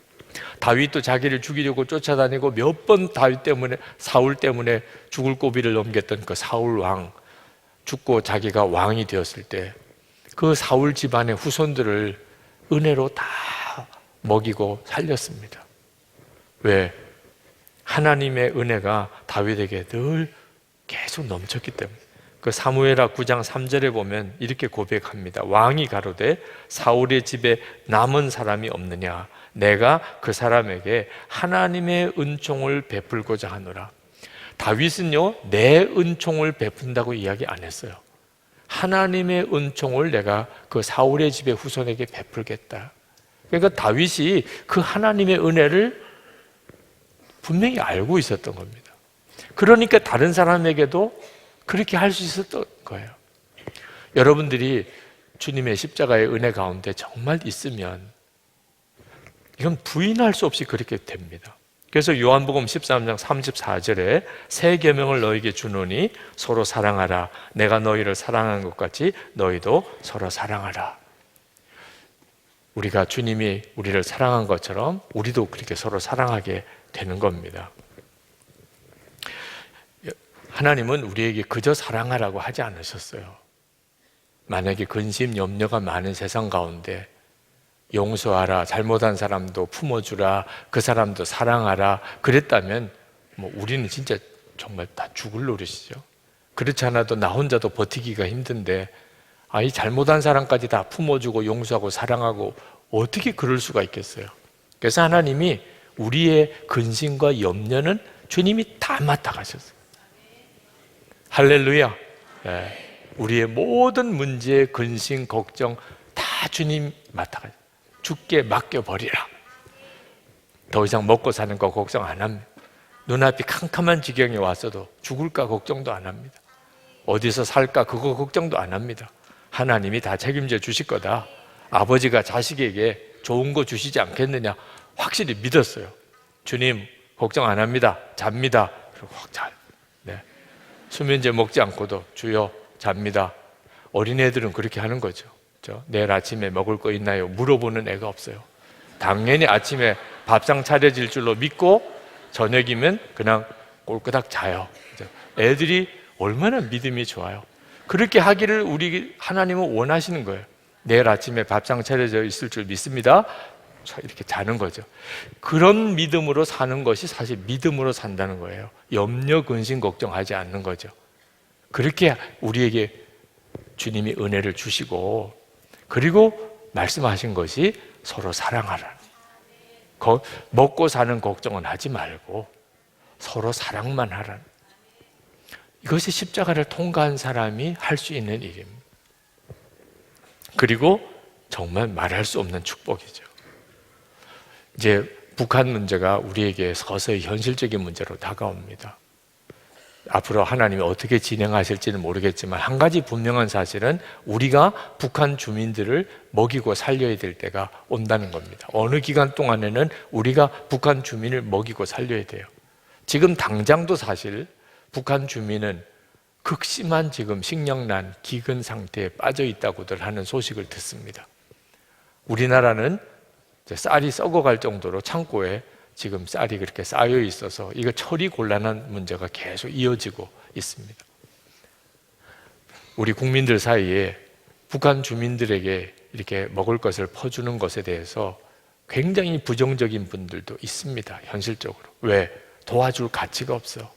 다윗도 자기를 죽이려고 쫓아다니고 몇 번 다윗 때문에, 사울 때문에 죽을 고비를 넘겼던 그 사울 왕, 죽고 자기가 왕이 되었을 때 그 사울 집안의 후손들을 은혜로 다 먹이고 살렸습니다. 왜? 하나님의 은혜가 다윗에게 늘 계속 넘쳤기 때문에. 그 사무엘하 9장 3절에 보면 이렇게 고백합니다. 왕이 가로되 사울의 집에 남은 사람이 없느냐? 내가 그 사람에게 하나님의 은총을 베풀고자 하노라. 다윗은요, 내 은총을 베푼다고 이야기 안 했어요. 하나님의 은총을 내가 그 사울의 집의 후손에게 베풀겠다. 그러니까 다윗이 그 하나님의 은혜를 분명히 알고 있었던 겁니다. 그러니까 다른 사람에게도 그렇게 할 수 있었던 거예요. 여러분들이 주님의 십자가의 은혜 가운데 정말 있으면 이건 부인할 수 없이 그렇게 됩니다. 그래서 요한복음 13장 34절에 새 계명을 너에게 주노니 서로 사랑하라. 내가 너희를 사랑한 것 같이 너희도 서로 사랑하라. 우리가 주님이 우리를 사랑한 것처럼 우리도 그렇게 서로 사랑하게 되는 겁니다. 하나님은 우리에게 그저 사랑하라고 하지 않으셨어요. 만약에 근심, 염려가 많은 세상 가운데 용서하라, 잘못한 사람도 품어주라, 그 사람도 사랑하라 그랬다면 우리는 진짜 정말 다 죽을 노릇이죠. 그렇지 않아도 나 혼자도 버티기가 힘든데 이 잘못한 사람까지 다 품어주고 용서하고 사랑하고 어떻게 그럴 수가 있겠어요. 그래서 하나님이 우리의 근심과 염려는 주님이 다 맡아가셨어요. 할렐루야. 우리의 모든 문제, 근심, 걱정 다 주님 맡아가셨어요. 죽게 맡겨버리라. 더 이상 먹고 사는 거 걱정 안 합니다. 눈앞이 캄캄한 지경에 왔어도 죽을까 걱정도 안 합니다. 어디서 살까 그거 걱정도 안 합니다. 하나님이 다 책임져 주실 거다. 아버지가 자식에게 좋은 거 주시지 않겠느냐 확실히 믿었어요. 주님 걱정 안 합니다. 잡니다. 그리고 확 잘. 네. 수면제 먹지 않고도 주여 잡니다. 어린애들은 그렇게 하는 거죠. 내일 아침에 먹을 거 있나요? 물어보는 애가 없어요. 당연히 아침에 밥상 차려질 줄로 믿고 저녁이면 그냥 꼴끄닥 자요. 애들이 얼마나 믿음이 좋아요. 그렇게 하기를 우리 하나님은 원하시는 거예요. 내일 아침에 밥상 차려져 있을 줄 믿습니다. 이렇게 자는 거죠. 그런 믿음으로 사는 것이 사실 믿음으로 산다는 거예요. 염려, 근심, 걱정하지 않는 거죠. 그렇게 우리에게 주님이 은혜를 주시고, 그리고 말씀하신 것이 서로 사랑하라. 먹고 사는 걱정은 하지 말고 서로 사랑만 하라. 이것이 십자가를 통과한 사람이 할 수 있는 일입니다. 그리고 정말 말할 수 없는 축복이죠. 이제 북한 문제가 우리에게 서서히 현실적인 문제로 다가옵니다. 앞으로 하나님이 어떻게 진행하실지는 모르겠지만 한 가지 분명한 사실은 우리가 북한 주민들을 먹이고 살려야 될 때가 온다는 겁니다. 어느 기간 동안에는 우리가 북한 주민을 먹이고 살려야 돼요. 지금 당장도 사실 북한 주민은 극심한 지금 식량난, 기근 상태에 빠져 있다고들 하는 소식을 듣습니다. 우리나라는 쌀이 썩어갈 정도로 창고에 지금 쌀이 그렇게 쌓여 있어서 이거 처리 곤란한 문제가 계속 이어지고 있습니다. 우리 국민들 사이에 북한 주민들에게 이렇게 먹을 것을 퍼주는 것에 대해서 굉장히 부정적인 분들도 있습니다. 현실적으로. 왜? 도와줄 가치가 없어.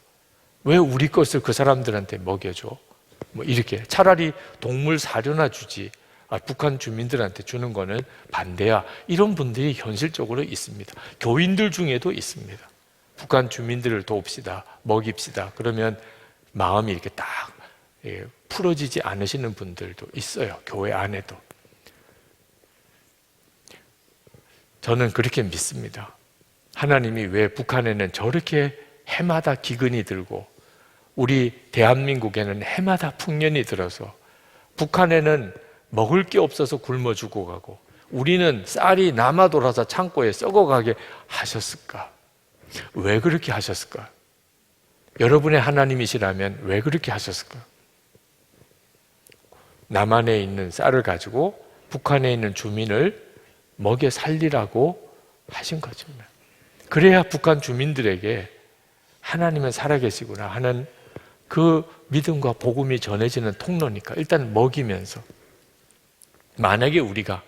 왜 우리 것을 그 사람들한테 먹여줘? 뭐 이렇게 차라리 동물 사료나 주지, 북한 주민들한테 주는 거는 반대야. 이런 분들이 현실적으로 있습니다. 교인들 중에도 있습니다. 북한 주민들을 돕시다, 먹입시다. 그러면 마음이 이렇게 딱 풀어지지 않으시는 분들도 있어요. 교회 안에도. 저는 그렇게 믿습니다. 하나님이 왜 북한에는 저렇게 해마다 기근이 들고 우리 대한민국에는 해마다 풍년이 들어서 북한에는 먹을 게 없어서 굶어 죽어가고 우리는 쌀이 남아 돌아서 창고에 썩어가게 하셨을까? 왜 그렇게 하셨을까? 여러분의 하나님이시라면 왜 그렇게 하셨을까? 남한에 있는 쌀을 가지고 북한에 있는 주민을 먹여 살리라고 하신 거죠. 그래야 북한 주민들에게 하나님은 살아계시구나 하는 그 믿음과 복음이 전해지는 통로니까 일단 먹이면서, 만약에 우리가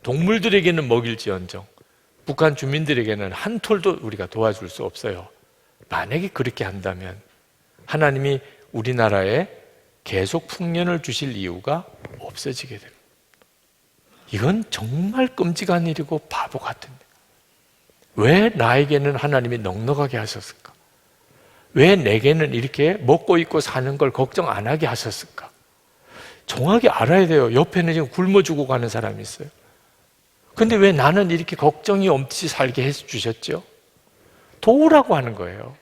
동물들에게는 먹일지언정 북한 주민들에게는 한 톨도 우리가 도와줄 수 없어요. 만약에 그렇게 한다면 하나님이 우리나라에 계속 풍년을 주실 이유가 없어지게 됩니다. 이건 정말 끔찍한 일이고 바보 같은 일. 왜 나에게는 하나님이 넉넉하게 하셨을까? 왜 내게는 이렇게 먹고 입고 사는 걸 걱정 안 하게 하셨을까? 정확히 알아야 돼요. 옆에는 지금 굶어 죽고 가는 사람이 있어요. 근데 왜 나는 이렇게 걱정이 없이 살게 해주셨죠? 도우라고 하는 거예요.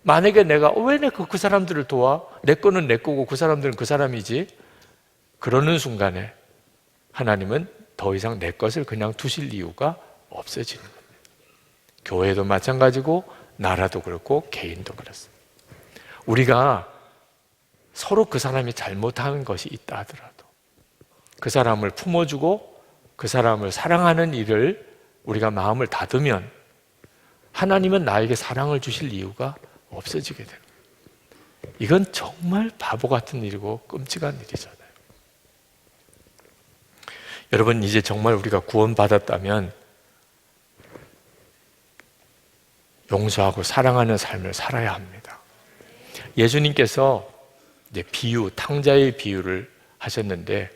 만약에 내가 왜 내가 그 사람들을 도와? 내 거는 내 거고 그 사람들은 그 사람이지. 그러는 순간에 하나님은 더 이상 내 것을 그냥 두실 이유가 없어지는 겁니다. 교회도 마찬가지고 나라도 그렇고 개인도 그렇습니다. 우리가 서로 그 사람이 잘못한 것이 있다 하더라도 그 사람을 품어주고 그 사람을 사랑하는 일을 우리가 마음을 닫으면 하나님은 나에게 사랑을 주실 이유가 없어지게 됩니다. 이건 정말 바보 같은 일이고 끔찍한 일이잖아요. 여러분, 이제 정말 우리가 구원받았다면 용서하고 사랑하는 삶을 살아야 합니다. 예수님께서 이제 비유, 탕자의 비유를 하셨는데,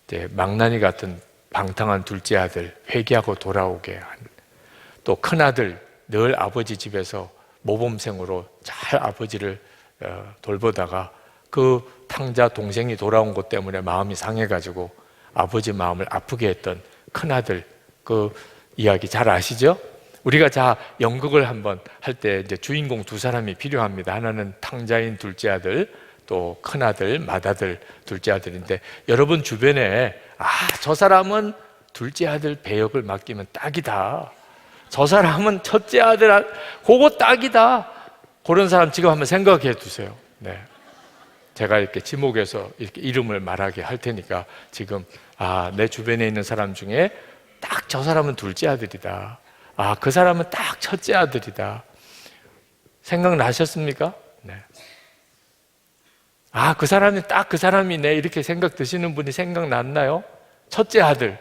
이제 망나니 같은 방탕한 둘째 아들 회개하고 돌아오게 한, 또 큰아들 늘 아버지 집에서 모범생으로 잘 아버지를 돌보다가 그 탕자 동생이 돌아온 것 때문에 마음이 상해가지고 아버지 마음을 아프게 했던 큰아들 그 이야기 잘 아시죠? 우리가 자 연극을 한번 할 때 이제 주인공 두 사람이 필요합니다. 하나는 탕자인 둘째 아들, 또 큰아들, 맏아들, 둘째 아들인데 여러분 주변에 저 사람은 둘째 아들 배역을 맡기면 딱이다. 저 사람은 첫째 아들 그거 딱이다. 그런 사람 지금 한번 생각해 두세요. 네. 제가 이렇게 지목해서 이렇게 이름을 말하게 할 테니까 지금 내 주변에 있는 사람 중에 딱 저 사람은 둘째 아들이다. 그 사람은 딱 첫째 아들이다. 생각나셨습니까? 네. 그 사람이 딱 그 사람이네. 이렇게 생각 드시는 분이 생각났나요? 첫째 아들.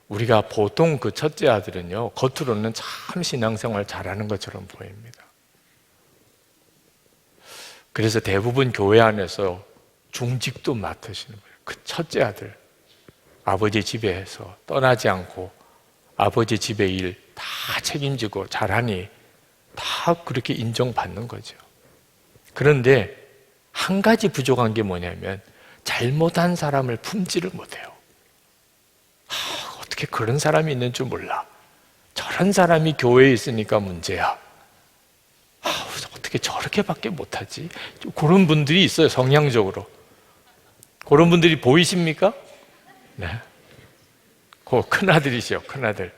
우리가 보통 그 첫째 아들은요, 겉으로는 참 신앙생활 잘하는 것처럼 보입니다. 그래서 대부분 교회 안에서 중직도 맡으시는 거예요. 그 첫째 아들. 아버지 집에서 떠나지 않고 아버지 집의 일 다 책임지고 잘하니 다 그렇게 인정받는 거죠. 그런데 한 가지 부족한 게 뭐냐면 잘못한 사람을 품지를 못해요. 어떻게 그런 사람이 있는 줄 몰라. 저런 사람이 교회에 있으니까 문제야. 어떻게 저렇게밖에 못하지? 그런 분들이 있어요. 성향적으로. 그런 분들이 보이십니까? 네. 그 큰아들이시죠. 큰아들.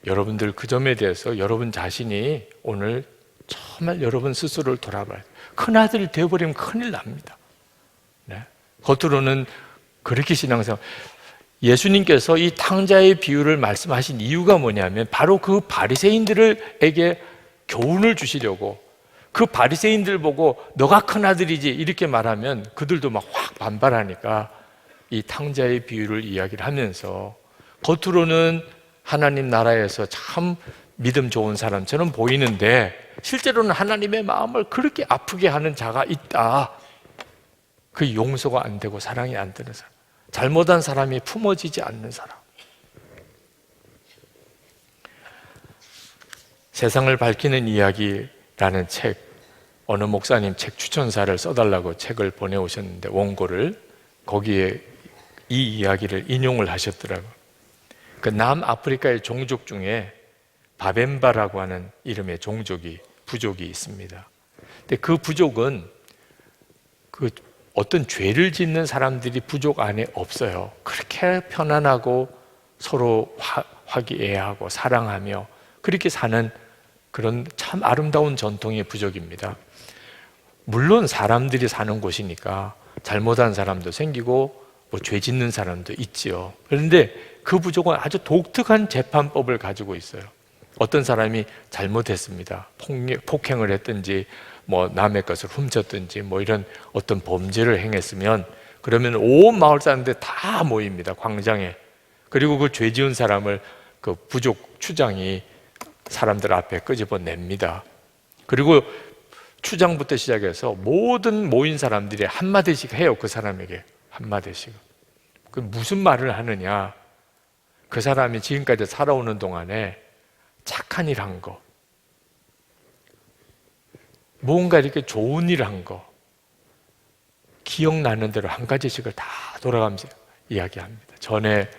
여러분들 그 점에 대해서 여러분 자신이 오늘 정말 여러분 스스로를 돌아봐야 돼요. 큰아들이 되어버리면 큰일 납니다. 네. 겉으로는 그렇게 신앙생활. 예수님께서 이 탕자의 비유를 말씀하신 이유가 뭐냐면 바로 그 바리새인들에게 교훈을 주시려고. 그 바리새인들 보고 너가 큰아들이지 이렇게 말하면 그들도 막 확 반발하니까 이 탕자의 비유를 이야기를 하면서 겉으로는 하나님 나라에서 참 믿음 좋은 사람처럼 보이는데 실제로는 하나님의 마음을 그렇게 아프게 하는 자가 있다. 그 용서가 안 되고 사랑이 안 되는 사람, 잘못한 사람이 품어지지 않는 사람. 세상을 밝히는 이야기라는 책, 어느 목사님 책 추천사를 써달라고 책을 보내오셨는데 원고를, 거기에 이 이야기를 인용을 하셨더라고요. 그 남아프리카의 종족 중에 바벤바라고 하는 이름의 부족이 있습니다. 근데 그 부족은 그 어떤 죄를 짓는 사람들이 부족 안에 없어요. 그렇게 편안하고 서로 화기애애하고 사랑하며 그렇게 사는 그런 참 아름다운 전통의 부족입니다. 물론 사람들이 사는 곳이니까 잘못한 사람도 생기고 죄 짓는 사람도 있지요. 그런데 그 부족은 아주 독특한 재판법을 가지고 있어요. 어떤 사람이 잘못했습니다. 폭행을 했든지 남의 것을 훔쳤든지 이런 어떤 범죄를 행했으면 그러면 온 마을 사람들 다 모입니다. 광장에. 그리고 그 죄 지은 사람을 그 부족 추장이 사람들 앞에 끄집어냅니다. 그리고 추장부터 시작해서 모든 모인 사람들이 한마디씩 해요. 그 사람에게 한마디씩. 그 무슨 말을 하느냐? 그 사람이 지금까지 살아오는 동안에 착한 일 한 거, 뭔가 이렇게 좋은 일 한 거, 기억나는 대로 한 가지씩을 다 돌아가면서 이야기합니다. 전에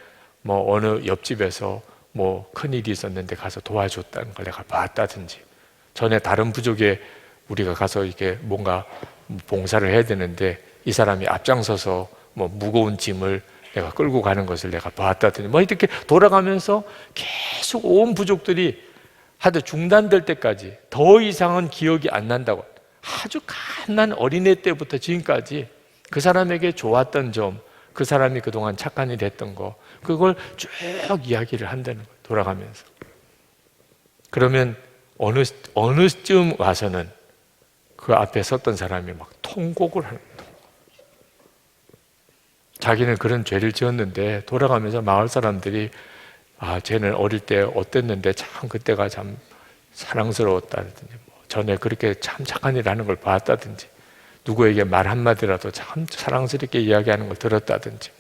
어느 옆집에서 큰일이 있었는데 가서 도와줬다는 걸 내가 봤다든지, 전에 다른 부족에 우리가 가서 이렇게 뭔가 봉사를 해야 되는데 이 사람이 앞장서서 무거운 짐을 내가 끌고 가는 것을 내가 봤다든지 이렇게 돌아가면서 계속 온 부족들이 하도 중단될 때까지 더 이상은 기억이 안 난다고, 아주 갓난 어린애 때부터 지금까지 그 사람에게 좋았던 점, 그 사람이 그동안 착한 일 했던 거, 그걸 쭉 이야기를 한다는 거예요. 돌아가면서. 그러면 어느쯤 와서는 그 앞에 섰던 사람이 막 통곡을 하는 거예요. 자기는 그런 죄를 지었는데 돌아가면서 마을 사람들이 쟤는 어릴 때 어땠는데 참 그때가 참 사랑스러웠다든지 전에 그렇게 참 착한 일 하는 걸 봤다든지 누구에게 말 한마디라도 참 사랑스럽게 이야기하는 걸 들었다든지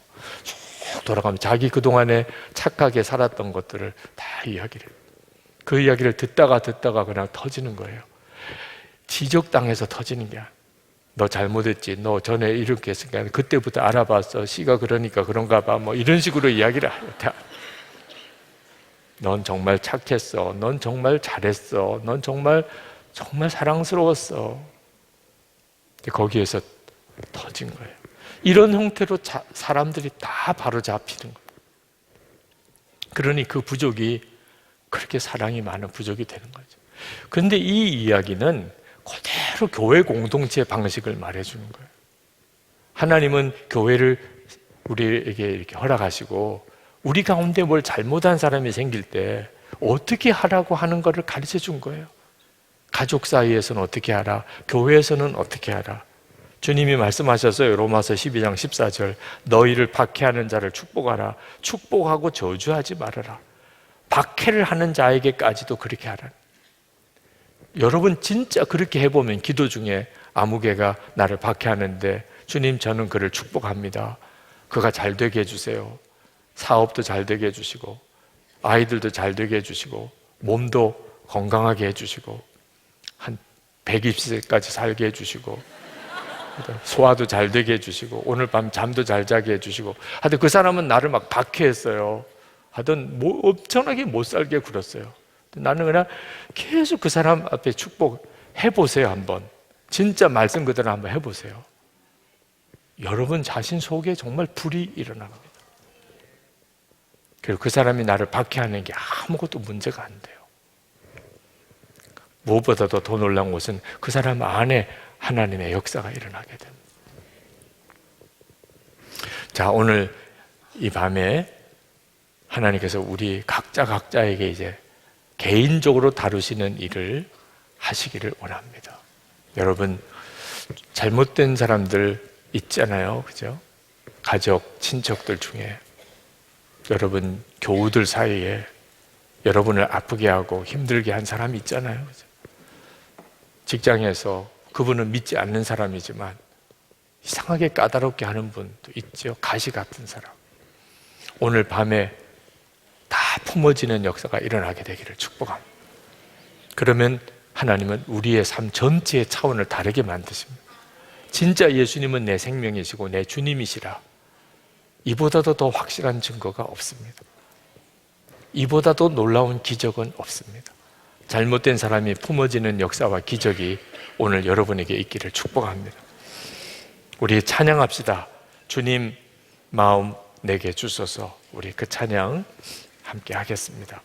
쭉 돌아가면 자기 그동안에 착하게 살았던 것들을 다 이야기를 해요. 그 이야기를 듣다가 그냥 터지는 거예요. 지적당해서 터지는 게 아니에요. 너 잘못했지. 너 전에 이렇게 했으니까 그때부터 알아봤어. 씨가 그러니까 그런가 봐. 뭐 이런 식으로 이야기를 해. 넌 정말 착했어. 넌 정말 잘했어. 넌 정말 사랑스러웠어. 거기에서 터진 거예요. 이런 형태로 사람들이 다 바로 잡히는 거예요. 그러니 그 부족이 그렇게 사랑이 많은 부족이 되는 거죠. 그런데 이 이야기는 그대로 교회 공동체의 방식을 말해주는 거예요. 하나님은 교회를 우리에게 이렇게 허락하시고 우리 가운데 뭘 잘못한 사람이 생길 때 어떻게 하라고 하는 것을 가르쳐 준 거예요. 가족 사이에서는 어떻게 하라, 교회에서는 어떻게 하라. 주님이 말씀하셨어요. 로마서 12장 14절 너희를 박해하는 자를 축복하라. 축복하고 저주하지 말아라. 박해를 하는 자에게까지도 그렇게 하라. 여러분 진짜 그렇게 해보면 기도 중에 아무개가 나를 박해하는데 주님 저는 그를 축복합니다. 그가 잘 되게 해주세요. 사업도 잘 되게 해주시고 아이들도 잘 되게 해주시고 몸도 건강하게 해주시고 한 120세까지 살게 해주시고 소화도 잘 되게 해주시고 오늘 밤 잠도 잘 자게 해주시고 하여튼 그 사람은 나를 막 박해했어요. 하여튼 엄청나게 못 살게 굴었어요. 나는 그냥 계속 그 사람 앞에 축복해보세요. 한번 진짜 말씀 그대로 한번 해보세요. 여러분 자신 속에 정말 불이 일어납니다. 그리고 그 사람이 나를 박해하는 게 아무것도 문제가 안 돼요. 무엇보다도 더 놀라운 것은 그 사람 안에 하나님의 역사가 일어나게 됩니다. 자, 오늘 이 밤에 하나님께서 우리 각자에게 이제 개인적으로 다루시는 일을 하시기를 원합니다. 여러분 잘못된 사람들 있잖아요, 그죠? 가족, 친척들 중에 여러분 교우들 사이에 여러분을 아프게 하고 힘들게 한 사람이 있잖아요, 그죠? 직장에서 그분은 믿지 않는 사람이지만 이상하게 까다롭게 하는 분도 있죠. 가시 같은 사람. 오늘 밤에 다 품어지는 역사가 일어나게 되기를 축복합니다. 그러면 하나님은 우리의 삶 전체의 차원을 다르게 만드십니다. 진짜 예수님은 내 생명이시고 내 주님이시라. 이보다도 더 확실한 증거가 없습니다. 이보다도 놀라운 기적은 없습니다. 잘못된 사람이 품어지는 역사와 기적이 오늘 여러분에게 있기를 축복합니다. 우리 찬양합시다. 주님 마음 내게 주소서. 우리 그 찬양 함께 하겠습니다.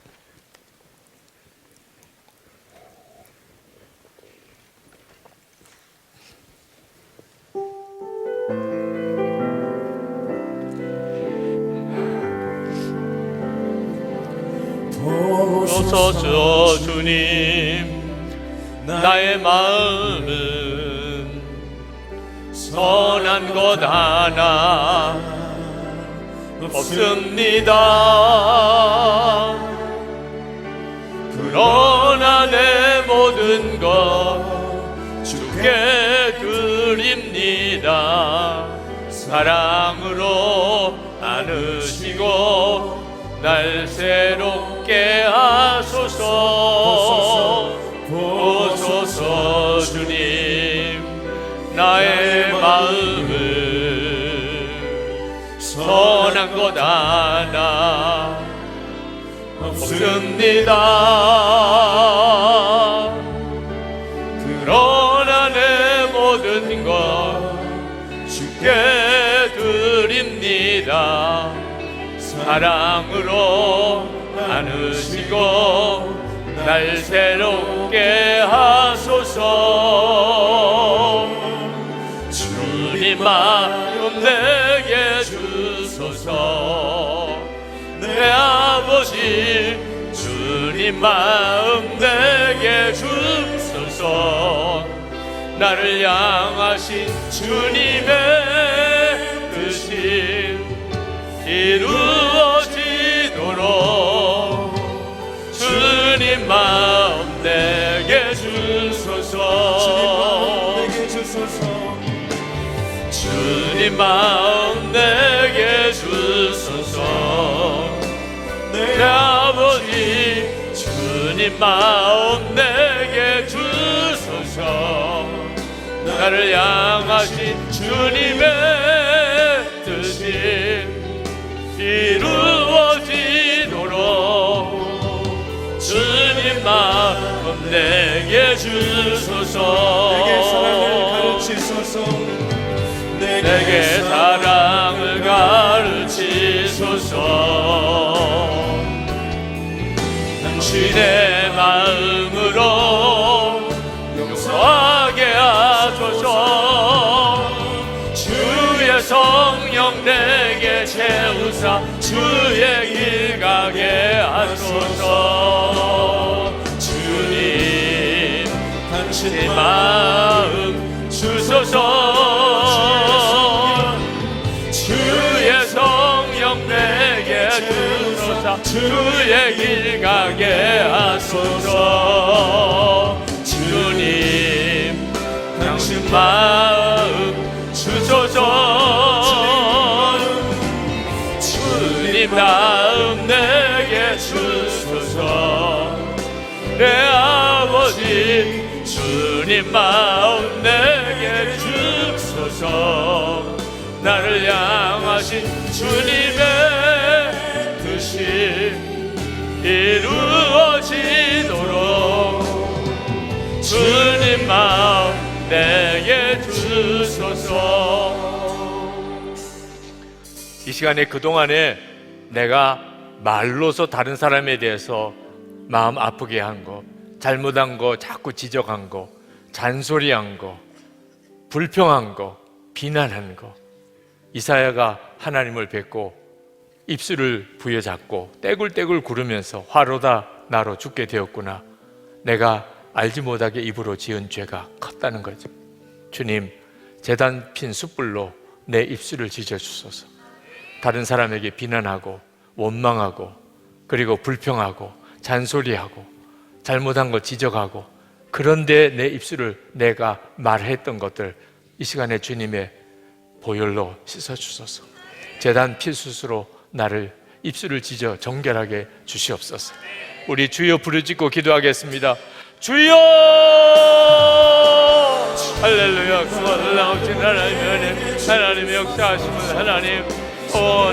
보소서 주님 나의 마음은 선한 것 하나 없습니다. 그러나 내 모든 것 주께 드립니다. 사랑으로 안으시고 날 새롭게 하소서. 보소서 주님 나의 마음을 선한 것 하나 없습니다. 그러나 내 모든 것 주께 드립니다. 사랑으로 안으시고 날 새롭게 하소서. 주님 마음 내게 주소서. 내 아버지 주님 마음 내게 주소서. 나를 향하신 주님의 뜻이 이루어지도록 주님 마음 내게 주소서. 주님 마음 내게 주소서. 내 아버지 주님 마음 내게 주소서. 나를 향하신 주님의 뜻이 이루어지도록 주님 마음 내게 주소서. 내게 사랑을 가르치소서. 내게 사랑을 가르치소서. 당신의 마음으로 용서하게 하소서. 주의 성령 내게 채우사 주의 길 가게 하소서. 주님 당신의 마음 주소서. 주의 성령 내게 주소서. 주의 길 가게 하소서. 주님 당신 마음 주소서. 주님 마음 내게 주소서. 내 아버지 주님 마음 내게 주소서. 나를 향하신 주님의 뜻이 이루어지도록 주님 마음 내게 주소서. 이 시간에 그동안에 내가 말로서 다른 사람에 대해서 마음 아프게 한 거, 잘못한 거, 자꾸 지적한 거, 잔소리한 거, 불평한 거, 비난한 거, 이사야가 하나님을 뵙고 입술을 부여잡고 떼굴떼굴 구르면서 화로다 나로 죽게 되었구나. 내가 알지 못하게 입으로 지은 죄가 컸다는 거죠. 주님, 제단 핀 숯불로 내 입술을 지져주소서. 다른 사람에게 비난하고 원망하고 그리고 불평하고 잔소리하고 잘못한 거 지적하고, 그런데 내 입술을 내가 말했던 것들 이 시간에 주님의 보혈로 씻어주소서. 제단 피수스로 나를 입술을 찢어 정결하게 주시옵소서. 우리 주여 부르짖고 기도하겠습니다. 주여! 할렐루야. 놀라우신 하나님의 은혜, 하나님의 역사하심은 하나님,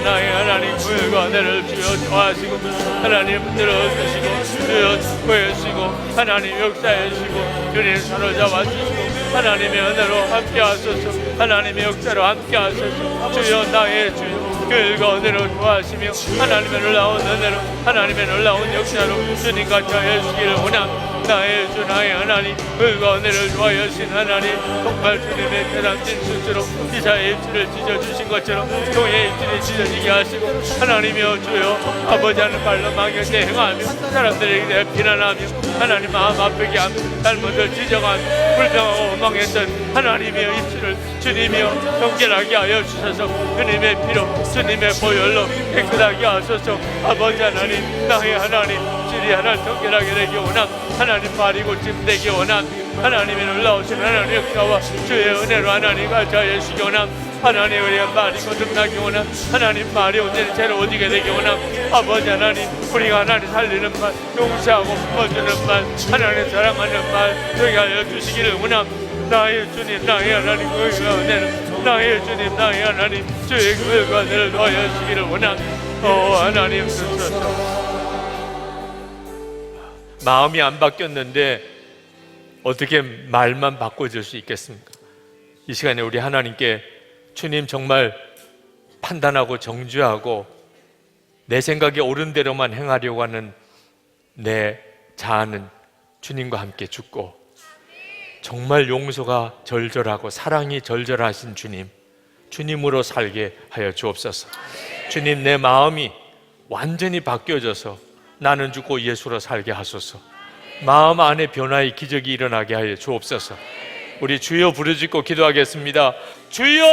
나의 하나님 구일과 은혜를 주여 더하시고 하나님 들어주시고 주여 구해주시고 하나님 역사해 주시고 주님 사로잡아 주시고 하나님의 은혜로 함께 하소서. 하나님의 역사로 함께 하소서. 주여 나의 주여 구일과 은혜로 도와하시며 하나님의 놀라운 은혜로 하나님의 놀라운 역사로 주님 같이 하여 주시기를 원합니다. 나의 주 나의 하나님 구일과 은혜를 도하여 주신 하나님, 정말 주님의 대단진 스스로 이사의 입술을 찢어주신 것처럼 종의 입술이 찢어지게 하시고 하나님이여 주여 아버지 하는 말로 망연대 행하며 사람들에게 대해 비난하며 하나님 마음 아프게 하며 잘못을 지적하며 불평하고 원망했던 하나님이여 입술을 주님이여 정결하게 하여 주셔서 주님의 피로 주님의 보혈로 깨끗하게 하소서. 아버지 하나님 나의 하나님 주리 하나님 정결하게 되기 원함. 하나님 발이 고침 되기 원함. 하나님의 놀라우신 하나님의 역사와 주의 은혜로 하나님 같이 하여 주시기 원함. 하나님 우리의 말이 거듭나기 원함. 하나님 말이 온전히 새로워지게 되기 원함. 아버지 하나님 우리가 하나님 살리는 말, 용서하고 품어주는 말, 하나님 사랑하는 말 되게 하여 주시기를 원함. 나의 주님 나의 하나님 구일과 은혜를, 나의 주님 나의 하나님 주의 구일과 은혜를 더하여 주시기를 원함. 하나님 주소서. 마음이 안 바뀌었는데 어떻게 말만 바꿔줄 수 있겠습니까? 이 시간에 우리 하나님께 주님 정말 판단하고 정죄하고 내 생각에 옳은 대로만 행하려고 하는 내 자아는 주님과 함께 죽고, 정말 용서가 절절하고 사랑이 절절하신 주님으로 살게 하여 주옵소서. 주님, 내 마음이 완전히 바뀌어져서 나는 죽고 예수로 살게 하소서. 마음 안에 변화의 기적이 일어나게 하여 주옵소서. 우리 주여 부르짖고 기도하겠습니다. 주여!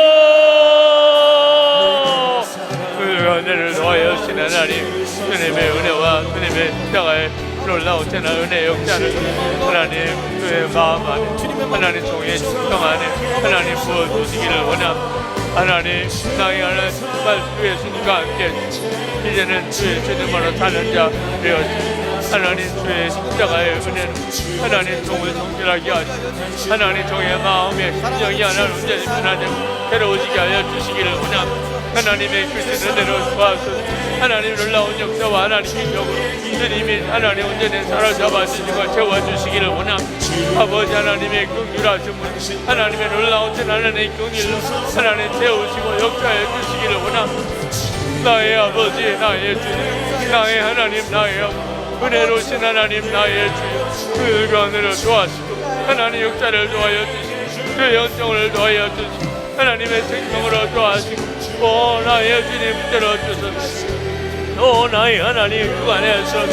그 은혜를 더하여 주신 하나님, 주님의 은혜와 주님의 십자가의 놀라운 재난 은혜의 역사를 하나님 그의 마음 안에 하나님 종의 심령 안에 하나님 부어주시기를 원합니다. 하나님 나의 하나님 정말 주의 주님과 함께 이제는 주의 주님으로 사는 자 되었습니다. 하나님 주의 십자가의 은혜는 하나님 종을 정결하게 하시고 하나님 종의 마음에 심령이 하나님 온전히 변화되고 새로워지게 하여 주시기를 원합니다. 하나님의 크신 은혜로 도와주소서. 하나님 놀라운 역사와 하나님의 격으로 주님이 하나님 온전히 사로잡아 주시고 채워주시기를 원합니다. 아버지 하나님의 긍휼하심을 하나님의 놀라운 하나님의 긍휼로 하나님 채우시고 역사해 주시기를 원합니다. 나의 아버지 나의 주님 나의 하나님 나의 은혜로우신 하나님 나의 주여 그 은혜로 도와주시고 하나님 역사를 도와여 주시고 그 영성을 도와여 주시고 하나님의 생명으로 도와주시고 오 나의 주님 들어주소서. 오 나의 하나님 주 안에서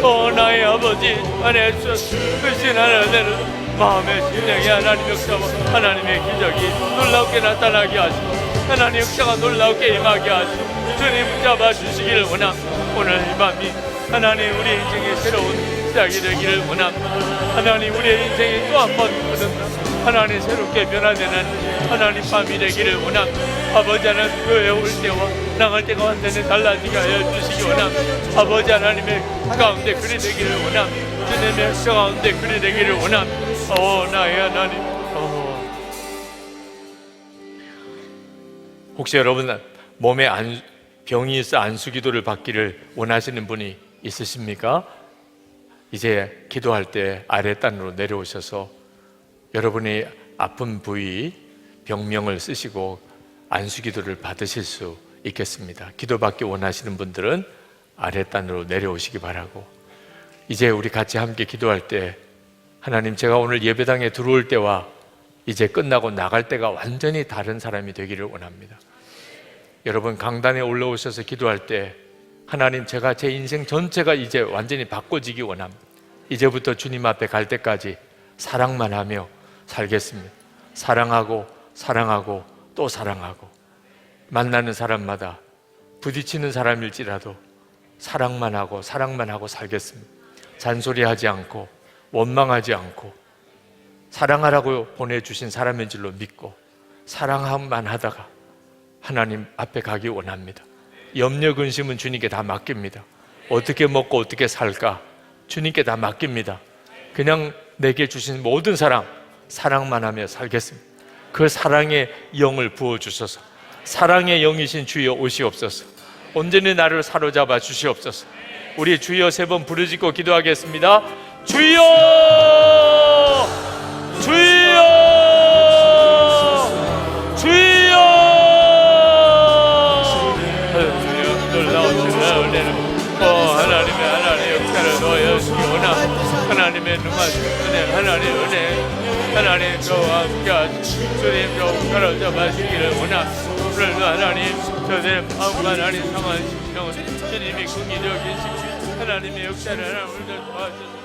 오 나의 아버지 안에서 크신 하나님의 마음의 심령이 하나님 역사와 하나님의 기적이 놀랍게 나타나게 하시고 하나님 역사가 놀랍게 임하게 하시고 주님 붙잡아 주시기를 원합니다. 오늘 이 밤이 하나님 우리 인생의 새로운 시작이 되기를 원합니다. 하나님 우리의 인생이 또 한 번 거듭나 하나님 새롭게 변화되는 하나님 밤이 되기를 원합니다. 아버지 하나님 교회에 올 때와 나갈 때가 완전히 달라지게 하여 주시기 원합니다. 아버지 하나님의 가운데 그리 되기를 원합니다. 주님의 역사 가운데 그리 되기를 원합니다. 오 나의 하나님 혹시 여러분 몸에 병이 있어 안수기도를 받기를 원하시는 분이 있으십니까? 이제 기도할 때 아랫단으로 내려오셔서 여러분의 아픈 부위 병명을 쓰시고 안수기도를 받으실 수 있겠습니다. 기도받기 원하시는 분들은 아랫단으로 내려오시기 바라고, 이제 우리 같이 함께 기도할 때 하나님 제가 오늘 예배당에 들어올 때와 이제 끝나고 나갈 때가 완전히 다른 사람이 되기를 원합니다. 여러분 강단에 올라오셔서 기도할 때 하나님 제가 제 인생 전체가 이제 완전히 바꿔지기 원합니다. 이제부터 주님 앞에 갈 때까지 사랑만 하며 살겠습니다. 사랑하고 사랑하고 또 사랑하고 만나는 사람마다 부딪히는 사람일지라도 사랑만 하고 사랑만 하고 살겠습니다. 잔소리하지 않고 원망하지 않고 사랑하라고 보내주신 사람인 줄로 믿고 사랑만 하다가 하나님 앞에 가기 원합니다. 염려 근심은 주님께 다 맡깁니다. 어떻게 먹고 어떻게 살까 주님께 다 맡깁니다. 그냥 내게 주신 모든 사랑만 하며 살겠습니다. 그 사랑의 영을 부어주소서. 사랑의 영이신 주여 오시옵소서. 온전히 나를 사로잡아 주시옵소서. 우리 주여 3번 부르짖고 기도하겠습니다. 주여 주여 주여. 놀라우신 은혜는 하나님의 역사를 넣어주시기 원합니다. 하나님의 능하신 은혜, 하나님의 은혜, 하나님 저와 함께 주님 저 사로잡아 주시기를 원합니다. 오늘도 하나님 저들의 마음과 하나님 상한 심령은 주님이 긍휼히 여기시고 하나님의 역사를 하나님 오늘도 도와주시고